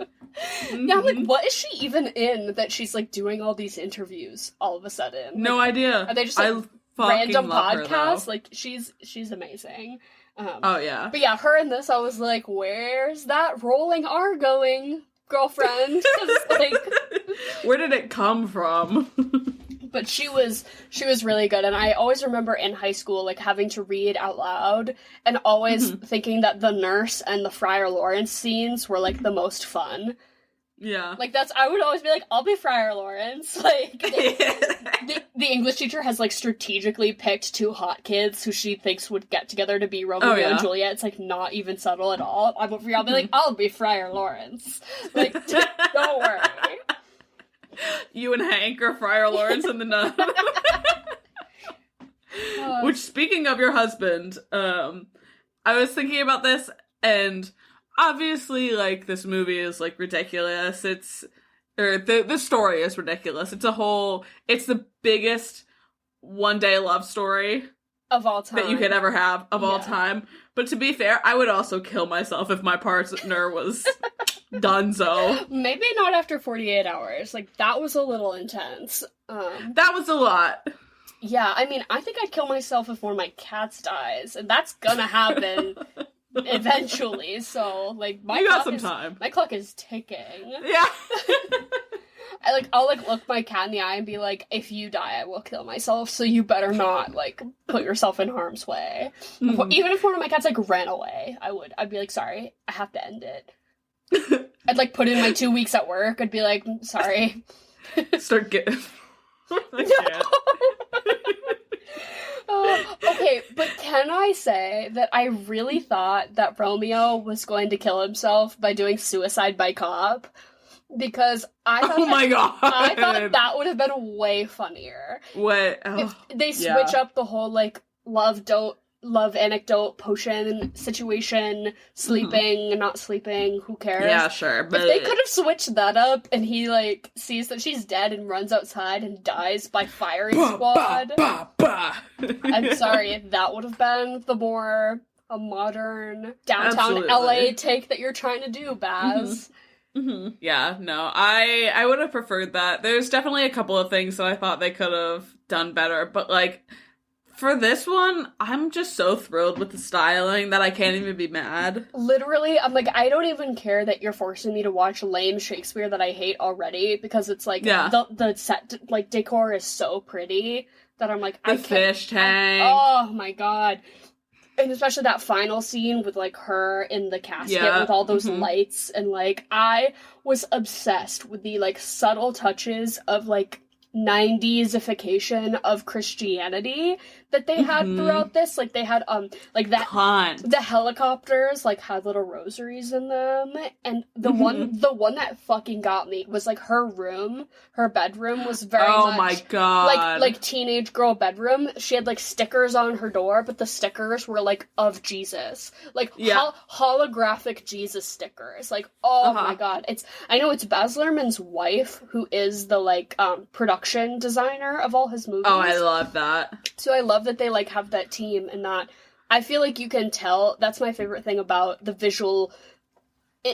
Yeah, I'm like, what is she even in that she's, like, doing all these interviews all of a sudden? No idea. Are they just, like, random podcasts? Like, she's amazing. Yeah. But yeah, her in this, I was like, where's that rolling R going, girlfriend? 'Cause, like... Where did it come from? But she was really good, and I always remember in high school, like, having to read out loud, and always thinking that the nurse and the Friar Lawrence scenes were, like, the most fun. Yeah. Like, I would always be like, I'll be Friar Lawrence. Like, the English teacher has, like, strategically picked two hot kids who she thinks would get together to be Romeo and Juliet. It's, like, not even subtle at all. I'll be like, I'll be Friar Lawrence. Like, don't worry. You and Hank are Friar Lawrence and the nun. Which, speaking of your husband, I was thinking about this, and obviously, like, this movie is, like, ridiculous. The story is ridiculous. It's the biggest one-day love story of all time that you could ever have of all time. But to be fair, I would also kill myself if my partner was donezo. Maybe not after 48 hours. Like, that was a little intense. That was a lot. Yeah, I mean, I think I'd kill myself if one of my cats dies, and that's gonna happen eventually. So, like, my clock is ticking. Yeah. I'll look my cat in the eye and be like, if you die, I will kill myself, so you better not, like, put yourself in harm's way. Even if one of my cats, like, ran away, I'd be like, sorry, I have to end it. I'd, like, put in my 2 weeks at work, I'd be like, sorry. Start getting... Okay, but can I say that I really thought that Romeo was going to kill himself by doing suicide by cop? Because I thought I thought that would have been way funnier. What? If they switch up the whole, like, love anecdote, potion situation, sleeping, not sleeping, who cares? Yeah, sure. If they could have switched that up and he, like, sees that she's dead and runs outside and dies by firing squad. I'm sorry, if that would have been the more a modern downtown LA take that you're trying to do, Baz. Yeah, no, I would have preferred that. There's definitely a couple of things that I thought they could have done better, but, like, for this one, I'm just so thrilled with the styling that I can't even be mad. Literally, I'm like, I don't even care that you're forcing me to watch lame Shakespeare that I hate already, because it's like, the set, like, decor is so pretty that I'm like, the fish tank. Oh my god. And especially that final scene with, like, her in the casket with all those lights, and, like, I was obsessed with the, like, subtle touches of, like, 90s-ification of Christianity that they had throughout this. Like, they had, like, that, the helicopters, like, had little rosaries in them, and the one that fucking got me was, like, her bedroom was very much, my god, like teenage girl bedroom. She had, like, stickers on her door, but the stickers were, like, of Jesus. Like, holographic Jesus stickers. Like, oh my god. I know it's Baz Luhrmann's wife who is the, like, production designer of all his movies. Oh, I love that. So I love that they, like, have that team and not... I feel like you can tell... That's my favorite thing about the visual...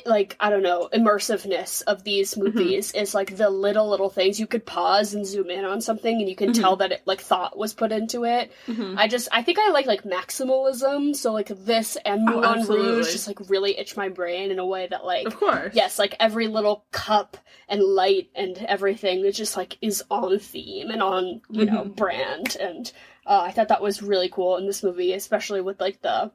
like, I don't know, immersiveness of these movies is, like, the little things. You could pause and zoom in on something and you can tell that it, like, thought was put into it. I think I like maximalism, so, like, this and Moulin Rouge just, like, really itch my brain in a way that, like... Of course. Yes, like, every little cup and light and everything is just, like, is on theme and on, you know, brand. And I thought that was really cool in this movie, especially with, like, the...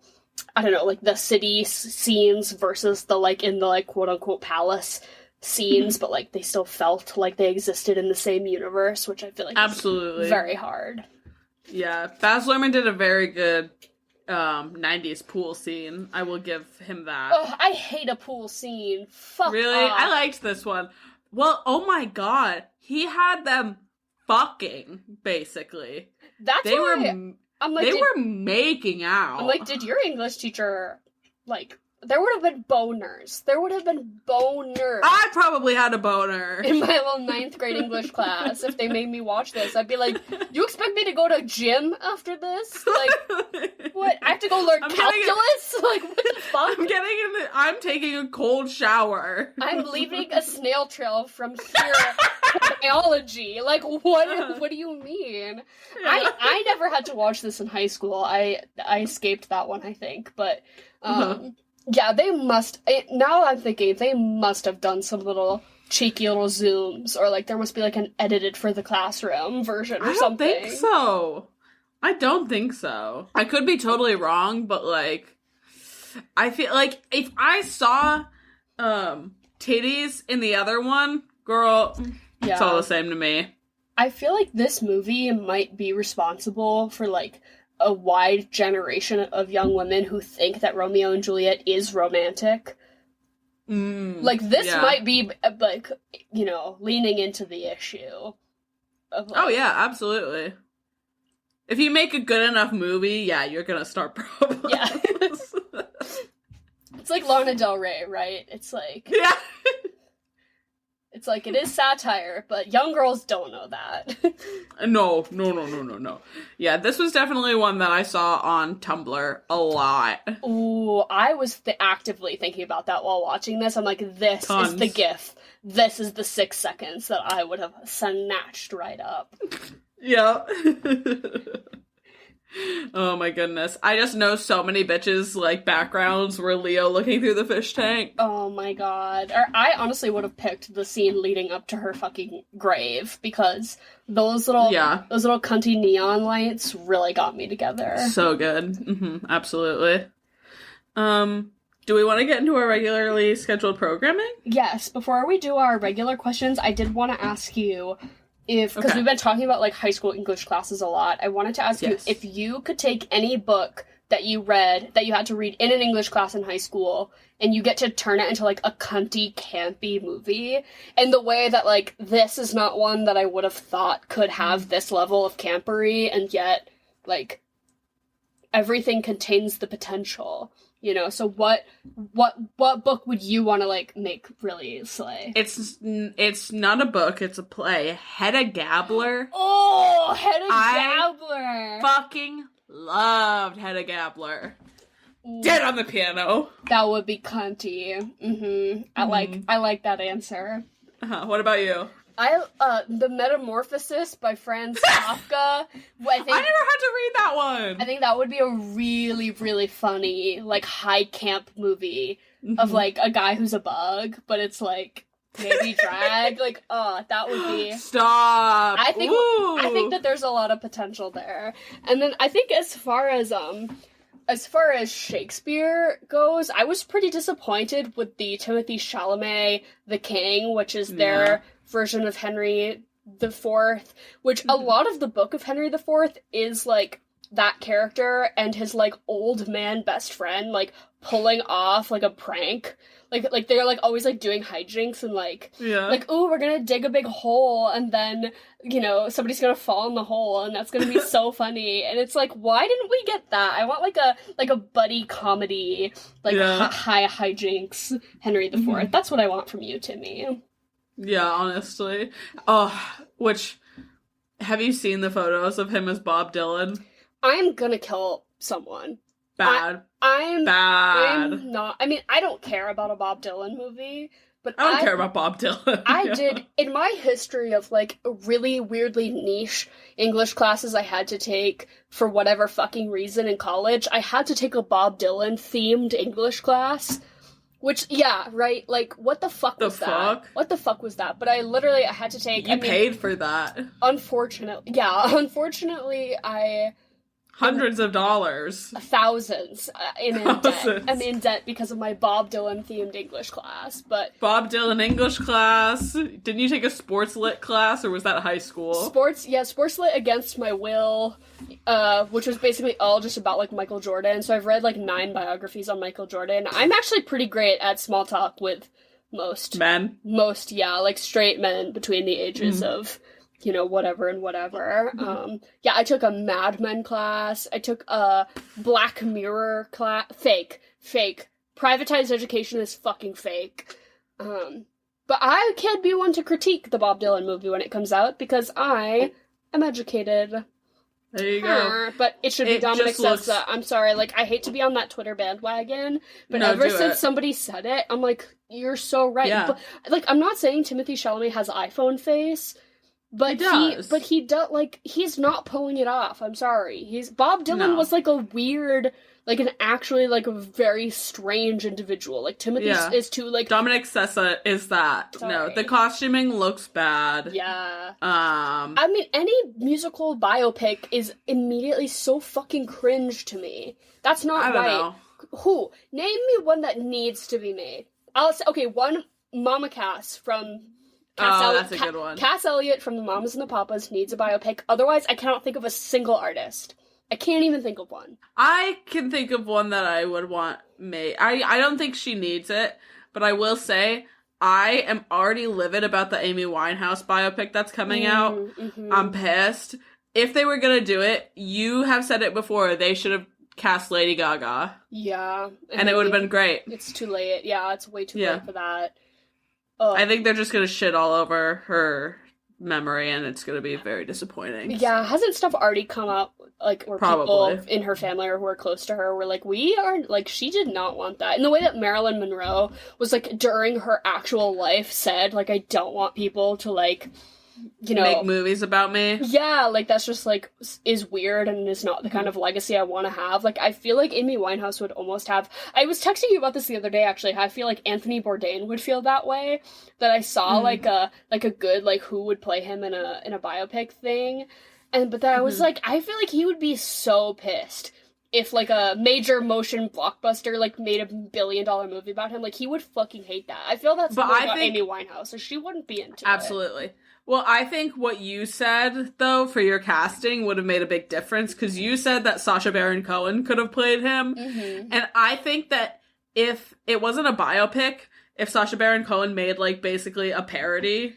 I don't know, like, the city scenes versus the, like, in the, like, quote-unquote palace scenes, but, like, they still felt like they existed in the same universe, which I feel like is very hard. Yeah, Baz Luhrmann did a very good 90s pool scene. I will give him that. Oh, I hate a pool scene. Fuck Really? off. I liked this one. Well, oh my god. He had them fucking, basically. I'm like, they were making out. I'm like, did your English teacher, like, there would have been boners. There would have been boners. I probably had a boner. In my little 9th grade English class, if they made me watch this, I'd be like, you expect me to go to gym after this? Like, what? I have to go learn calculus? Like, what the fuck? I'm taking a cold shower. I'm leaving a snail trail from here to biology. Like, what do you mean? Yeah. I never had to watch this in high school. I escaped that one, I think. But, yeah, they must... now I'm thinking, they must have done some little cheeky little zooms, or, like, there must be, like, an edited for the classroom version or something. I don't think so. I could be totally wrong, but, like, I feel like if I saw titties in the other one, girl, it's all the same to me. I feel like this movie might be responsible for, like, a wide generation of young women who think that Romeo and Juliet is romantic. Like, this might be, like, you know, leaning into the issue. Of, like, oh, yeah, absolutely. If you make a good enough movie, yeah, you're gonna start problems. Yeah. It's like Lana Del Rey, right? It's like... Yeah. It's like, it is satire, but young girls don't know that. No. Yeah, this was definitely one that I saw on Tumblr a lot. Ooh, I was actively thinking about that while watching this. I'm like, this is the GIF. This is the 6 seconds that I would have snatched right up. Yeah. Oh my goodness. I just know so many bitches, like, backgrounds were Leo looking through the fish tank. Oh my god. Or I honestly would have picked the scene leading up to her fucking grave, because those little cunty neon lights really got me together. So good. Absolutely. Do we want to get into our regularly scheduled programming? Yes. Before we do our regular questions, I did want to ask you... because we've been talking about, like, high school English classes a lot, I wanted to ask you if you could take any book that you read, that you had to read in an English class in high school, and you get to turn it into, like, a cunty, campy movie, and the way that, like, this is not one that I would have thought could have this level of campery, and yet, like, everything contains the potential. You know, so what book would you want to, like, make really slay? It's not a book, it's a play. Hedda Gabler. Oh, Hedda Gabler! Fucking loved Hedda Gabler. Dead on the piano. That would be cunty. I like that answer. What about you? The Metamorphosis by Franz Kafka. I never had to read that one. I think that would be a really, really funny, like, high camp movie of, like, a guy who's a bug, but it's, like, maybe drag. Like, that would be... Stop! I think that there's a lot of potential there. And then I think as far as Shakespeare goes, I was pretty disappointed with the Timothée Chalamet The King, which is their version of Henry IV, which a lot of the book of Henry IV is, like, that character and his, like, old man best friend, like, pulling off, like, a prank. Like they're, like, always, like, doing hijinks and, like, like, ooh, we're gonna dig a big hole, and then, you know, somebody's gonna fall in the hole, and that's gonna be so funny. And it's like, why didn't we get that? I want, like a buddy comedy, like, high hijinks Henry IV. That's what I want from you, Timmy. Yeah, honestly. Have you seen the photos of him as Bob Dylan? I'm gonna kill someone. Bad. I'm not. I mean, I don't care about a Bob Dylan movie, but I don't care about Bob Dylan. I did, in my history of, like, really weirdly niche English classes I had to take for whatever fucking reason in college, I had to take a Bob Dylan themed English class. Which, yeah, right? Like, what the fuck was that? What the fuck was that? But I had to take... You paid for that. Unfortunately, I... Hundreds of dollars. Thousands. I'm in debt because of my Bob Dylan themed English class, but... Bob Dylan English class? Didn't you take a sports lit class, or was that high school? Sports lit against my will, which was basically all just about, like, Michael Jordan, so I've read, like, 9 biographies on Michael Jordan. I'm actually pretty great at small talk with most... Men? Most, yeah, like, straight men between the ages of... you know, whatever and whatever. I took a Mad Men class. I took a Black Mirror class. Fake. Privatized education is fucking fake. But I can't be one to critique the Bob Dylan movie when it comes out, because I am educated. There you go. But it should be Dominic says that. I'm sorry, like, I hate to be on that Twitter bandwagon, but ever since somebody said it, I'm like, you're so right. Yeah. But, like, I'm not saying Timothée Chalamet has iPhone face, but he does, like, he's not pulling it off. I'm sorry. Bob Dylan was, like, a weird, like, an actually, like, a very strange individual. Like, Timothy is too, like... Dominic Sessa is that. Sorry. No, the costuming looks bad. Yeah. I mean, any musical biopic is immediately so fucking cringe to me. That's not right. Know. Who? Name me one that needs to be made. I'll say, okay, one Mama Cass from... that's a good one. Cass Elliot from the Mamas and the Papas needs a biopic. Otherwise, I cannot think of a single artist. I can't even think of one. I can think of one that I would want made. I don't think she needs it, but I will say I am already livid about the Amy Winehouse biopic that's coming out. Mm-hmm. I'm pissed. If they were gonna do it, you have said it before, they should have cast Lady Gaga. Yeah. And it would have been great. It's too late. Yeah, it's way too late for that. I think they're just gonna shit all over her memory, and it's gonna be very disappointing. Yeah, hasn't stuff already come up, like, where people in her family or who are close to her were like, she did not want that. In the way that Marilyn Monroe was, like, during her actual life said, like, I don't want people to, like, you know... make movies about me? Yeah, like, that's just, like, is weird and is not the kind of legacy I want to have. Like, I feel like Amy Winehouse would almost have... I was texting you about this the other day, actually. I feel like Anthony Bourdain would feel that way. That I saw, like, a good, like, who would play him in a biopic thing. But then I was like, I feel like he would be so pissed if, like, a major motion blockbuster, like, made $1 billion movie about him. Like, he would fucking hate that. I feel that's about Amy Winehouse, so she wouldn't be into it. Absolutely. Well, I think what you said, though, for your casting would have made a big difference, because you said that Sacha Baron Cohen could have played him. Mm-hmm. And I think that if it wasn't a biopic, if Sacha Baron Cohen made, like, basically a parody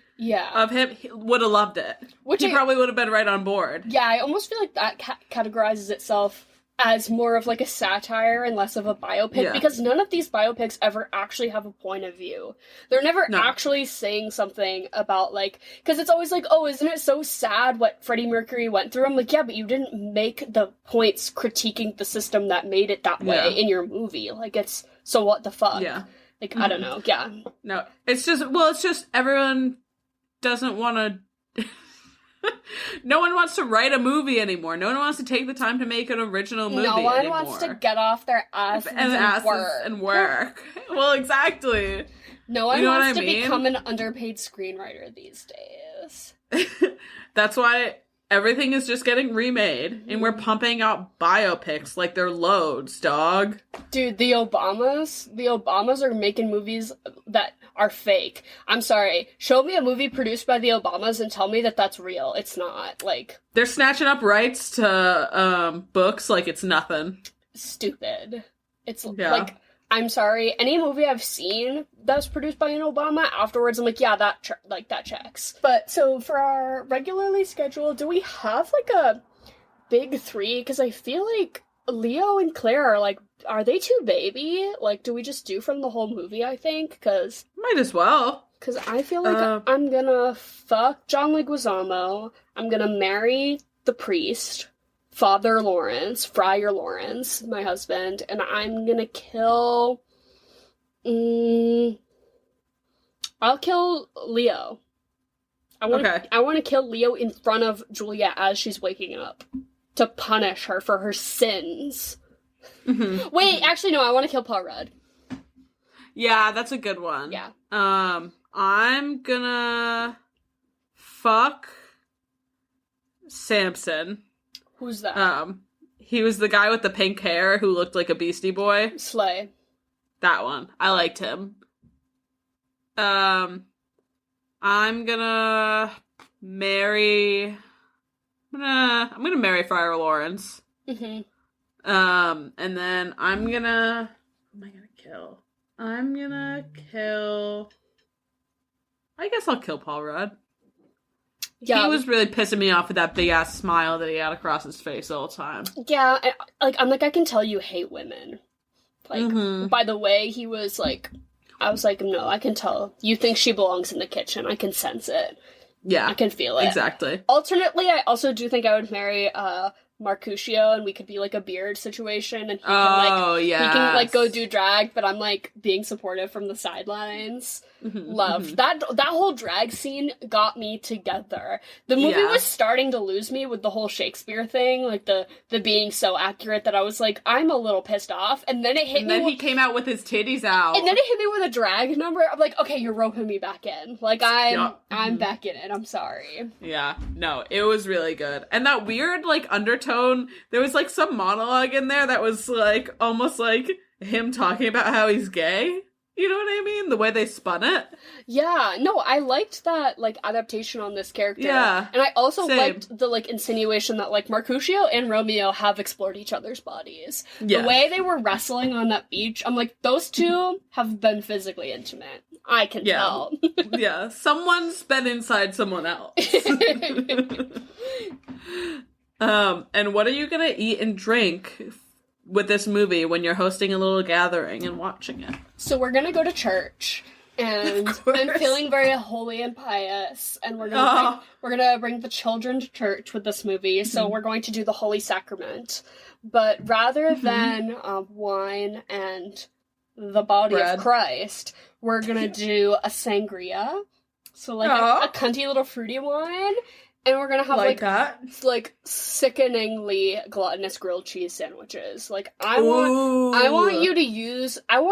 of him, he would have loved it. He probably would have been right on board. Yeah, I almost feel like that categorizes itself as more of like a satire and less of a biopic, because none of these biopics ever actually have a point of view. They're never actually saying something about, like, because it's always like, oh, isn't it so sad what Freddie Mercury went through? I'm like, yeah, but you didn't make the points critiquing the system that made it that way in your movie. Like, it's, so what the fuck? Yeah. Like, I don't know. Yeah. No, it's just everyone doesn't want to... No one wants to write a movie anymore. No one wants to take the time to make an original movie anymore. No one wants to get off their asses and work. Well, exactly. No one wants to become an underpaid screenwriter these days. That's why everything is just getting remade, and we're pumping out biopics like they're loads, dog. Dude, the Obamas are making movies that are fake. I'm sorry. Show me a movie produced by the Obamas and tell me that that's real. It's not. Like, they're snatching up rights to books like it's nothing. Stupid. It's like, I'm sorry. Any movie I've seen that's produced by an Obama, afterwards I'm like, yeah, that checks. But so for our regularly scheduled, do we have like a big three? Because I feel like Leo and Claire are like, are they too baby? Like, do we just do from the whole movie, I think? Because might as well. Because I feel like I'm gonna fuck John Leguizamo. I'm gonna marry the priest, Friar Lawrence, my husband, and I'm gonna kill... I'll kill Leo. I want to kill Leo in front of Juliet as she's waking up to punish her for her sins. Mm-hmm. Wait, actually, no, I want to kill Paul Rudd. Yeah, that's a good one. Yeah. I'm gonna fuck Samson. Who's that? He was the guy with the pink hair who looked like a Beastie Boy. Slay. That one. I liked him. I'm gonna marry... I'm gonna marry Friar Lawrence. Mm-hmm. And then I'm gonna... Who am I gonna kill? I guess I'll kill Paul Rudd. Yeah. He was really pissing me off with that big-ass smile that he had across his face all the time. Yeah, I can tell you hate women. Like, by the way he was, like... I was like, no, I can tell. You think she belongs in the kitchen. I can sense it. Yeah. I can feel it. Exactly. Alternately, I also do think I would marry, Mercutio, and we could be, like, a beard situation, and he can, like, go do drag, but I'm, like, being supportive from the sidelines. Love. That whole drag scene got me together. The movie was starting to lose me with the whole Shakespeare thing, like, the being so accurate that I was like, I'm a little pissed off, and then it hit me. And then he came out with his titties out. And then it hit me with a drag number. I'm like, okay, you're roping me back in. Like, I'm back in it. I'm sorry. Yeah. No, it was really good. And that weird, like, undertone, there was, like, some monologue in there that was, like, almost like him talking about how he's gay. You know what I mean? The way they spun it. Yeah. No, I liked that, like, adaptation on this character. Yeah. And I also liked the, like, insinuation that, like, Mercutio and Romeo have explored each other's bodies. Yeah. The way they were wrestling on that beach, I'm like, those two have been physically intimate. I can tell. Yeah. Someone's been inside someone else. And what are you gonna eat and drink with this movie when you're hosting a little gathering and watching it? So we're gonna go to church, and I'm feeling very holy and pious, and we're gonna bring the children to church with this movie. So we're going to do the Holy Sacrament, but rather than wine and the body of Christ, we're gonna do a sangria. So like a cunty little fruity wine. And we're gonna have, like sickeningly gluttonous grilled cheese sandwiches. Like, I want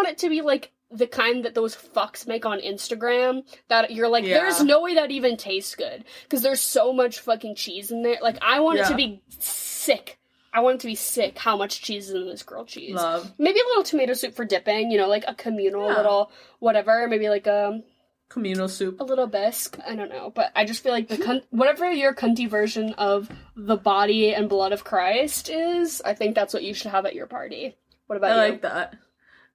it to be, like, the kind that those fucks make on Instagram, that you're like, there's no way that even tastes good, because there's so much fucking cheese in there. Like, I want it to be sick. I want it to be sick how much cheese is in this grilled cheese. Love. Maybe a little tomato soup for dipping, you know, like a communal little whatever, maybe like communal soup. A little bisque. I don't know. But I just feel like whatever your cunty version of the body and blood of Christ is, I think that's what you should have at your party. What about you? I like that.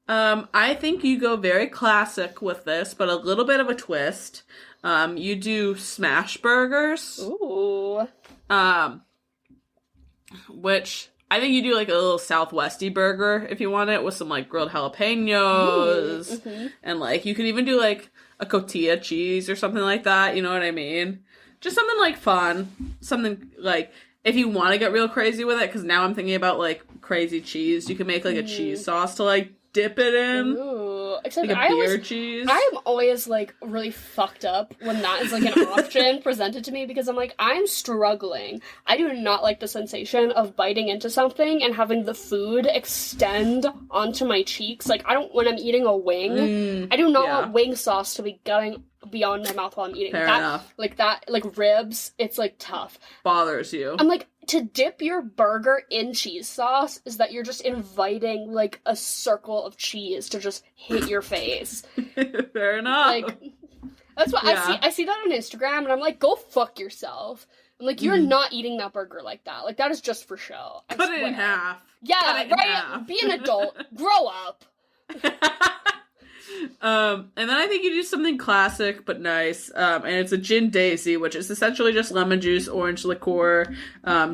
I think you go very classic with this, but a little bit of a twist. You do smash burgers. Ooh. Which I think you do like a little Southwesty burger if you want it with some like grilled jalapenos. Mm-hmm. And like you could even do like a cotija cheese or something like that. You know what I mean? Just something like fun. Something like if you want to get real crazy with it, because now I'm thinking about like crazy cheese. You can make like a cheese sauce to like dip it in. Ooh. Except Like a beer cheese. I'm always like really fucked up when that is like an option presented to me because I'm like, I'm struggling. I do not like the sensation of biting into something and having the food extend onto my cheeks. Like, I don't, when I'm eating a wing, I do not want wing sauce to be going beyond my mouth while I'm eating. Fair enough. Like ribs, it's like tough. Bothers you. I'm like, to dip your burger in cheese sauce is that you're just inviting, like, a circle of cheese to just hit your face. Fair enough. Like, that's what I see that on Instagram, and I'm like, go fuck yourself. I'm like, you're not eating that burger like that. Like, that is just for show. Cut it in half. Yeah, Cut it in right? half. Be an adult. Grow up. And then I think you do something classic but nice, and it's a gin daisy, which is essentially just lemon juice, orange liqueur,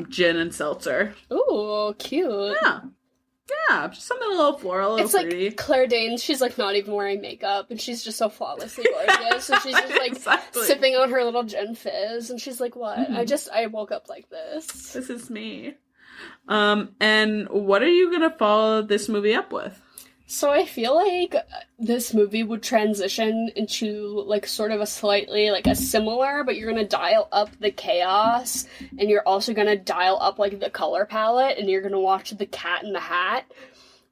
gin, and seltzer. Ooh, cute. Yeah, just something a little floral, a little pretty. Like Claire Danes, she's like not even wearing makeup, and she's just so flawlessly gorgeous, and she's just like sipping on her little gin fizz, and she's like, what? I woke up like this. This is me. And what are you gonna follow this movie up with? So I feel like this movie would transition into, like, sort of a slightly, like, a similar, but you're gonna dial up the chaos, and you're also gonna dial up, like, the color palette, and you're gonna watch The Cat in the Hat.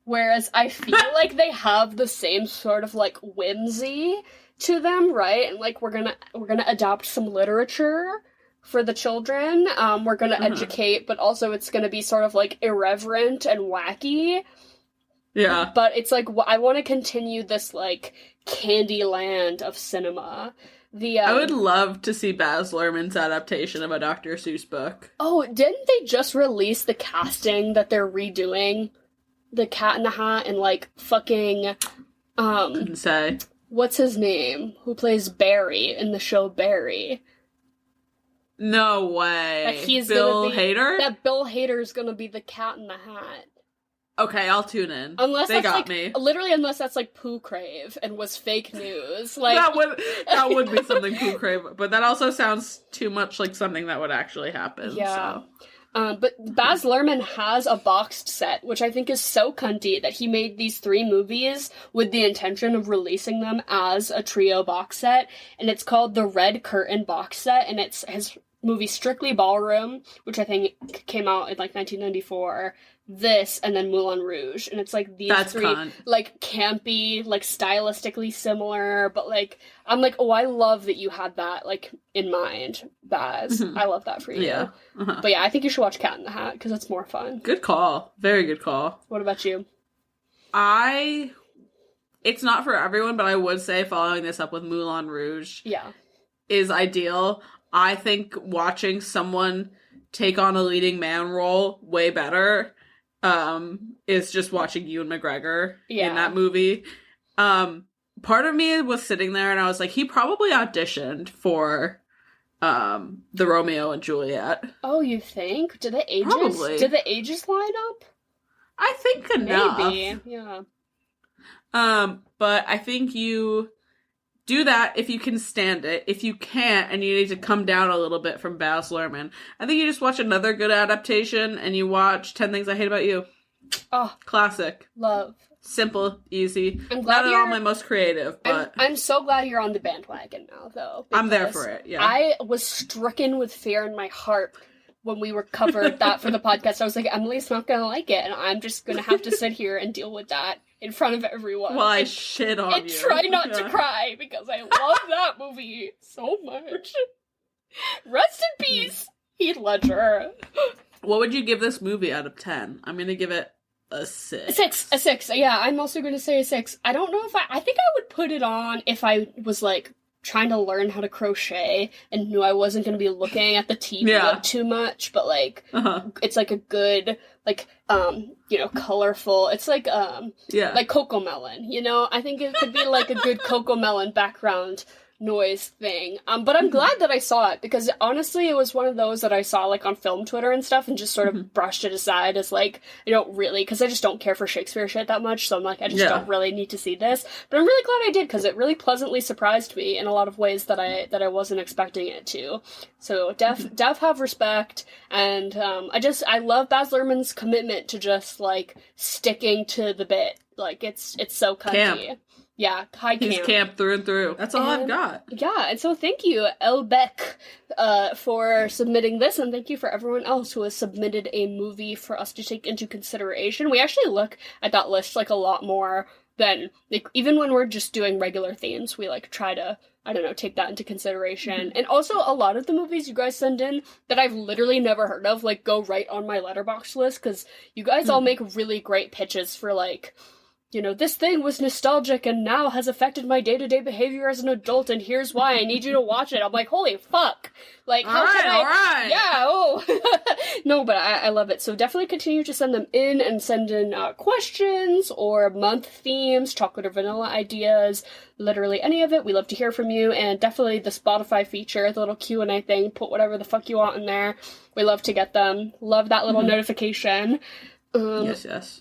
Whereas I feel like they have the same sort of, like, whimsy to them, right? And, like, we're gonna adopt some literature for the children. We're gonna educate, but also it's gonna be sort of, like, irreverent and wacky. Yeah. But it's like, I want to continue this, like, candy land of cinema. I would love to see Baz Luhrmann's adaptation of a Dr. Seuss book. Oh, didn't they just release the casting that they're redoing? The Cat in the Hat and, like, fucking, Couldn't say. What's his name? Who plays Barry in the show Barry? No way. That he's Bill Hader? That Bill Hader's gonna be the Cat in the Hat. Okay, I'll tune in. Unless they that's got like, me. Literally, unless that's like Pooh Crave and was fake news. Like that would be something Pooh Crave, but that also sounds too much like something that would actually happen. Yeah. So. But Baz Luhrmann has a boxed set, which I think is so cunty that he made these 3 movies with the intention of releasing them as a trio box set, and it's called the Red Curtain box set, and it's his movie Strictly Ballroom, which I think came out in like 1994. This and then Moulin Rouge, and it's like these 3 like campy, like stylistically similar, but like I'm like, oh, I love that you had that like in mind, Baz. I love that for you. Yeah. But yeah, I think you should watch Cat in the Hat because it's more fun. Good call. Very good call. What about you? It's not for everyone, but I would say following this up with Moulin Rouge is ideal. I think watching someone take on a leading man role way better is just watching Ewan McGregor in that movie. Part of me was sitting there and I was like, he probably auditioned for the Romeo and Juliet. Oh, you think? Did the ages line up? I think enough. Maybe, yeah. But I think you do that if you can stand it. If you can't and you need to come down a little bit from Baz Luhrmann, I think you just watch another good adaptation and you watch 10 Things I Hate About You. Oh. Classic. Love. Simple, easy. I'm glad Not at all my most creative, but... I'm so glad you're on the bandwagon now, though. I'm there for it, yeah. I was stricken with fear in my heart when we were covered that for the podcast. I was like, Emily's not gonna like it, and I'm just gonna have to sit here and deal with that in front of everyone. Well, I shit on you. And try not to cry, because I love that movie so much. Rest in peace, Heath Ledger. What would you give this movie out of 10? I'm gonna give it a 6. A 6. Yeah, I'm also gonna say a 6. I don't know if I think I would put it on if I was, like, trying to learn how to crochet and knew I wasn't going to be looking at the TV too much, but like it's like a good like colorful. It's like like Cocomelon, I think it could be like a good Cocomelon background noise thing. But I'm glad that I saw it, because honestly it was one of those that I saw like on film Twitter and stuff and just sort of brushed it aside as like, I don't really, because I just don't care for Shakespeare shit that much, so I'm like, I just don't really need to see this. But I'm really glad I did, because it really pleasantly surprised me in a lot of ways that I wasn't expecting it to. So def have respect, and I love Baz Luhrmann's commitment to just like sticking to the bit. Like it's so cunty. Camp. Yeah, high camp. He's camp through and through. That's all I've got. Yeah, and so thank you, elbarbeque, for submitting this, and thank you for everyone else who has submitted a movie for us to take into consideration. We actually look at that list like a lot more than, like, even when we're just doing regular themes, we like try to, I don't know, take that into consideration. And also, a lot of the movies you guys send in that I've literally never heard of, like, go right on my Letterboxd list, because you guys all make really great pitches for, like, you know, this thing was nostalgic and now has affected my day-to-day behavior as an adult, and here's why, I need you to watch it. I'm like, holy fuck. Like, how can I... Alright. Yeah, oh. No, but I love it. So definitely continue to send them in, and send in questions or month themes, chocolate or vanilla ideas, literally any of it. We love to hear from you, and definitely the Spotify feature, the little Q&A thing, put whatever the fuck you want in there. We love to get them. Love that little notification. Yes.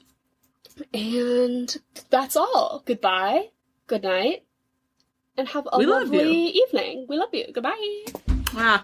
And that's all. Goodbye, good night, and have a We love lovely evening. We love you. Goodbye. Ah.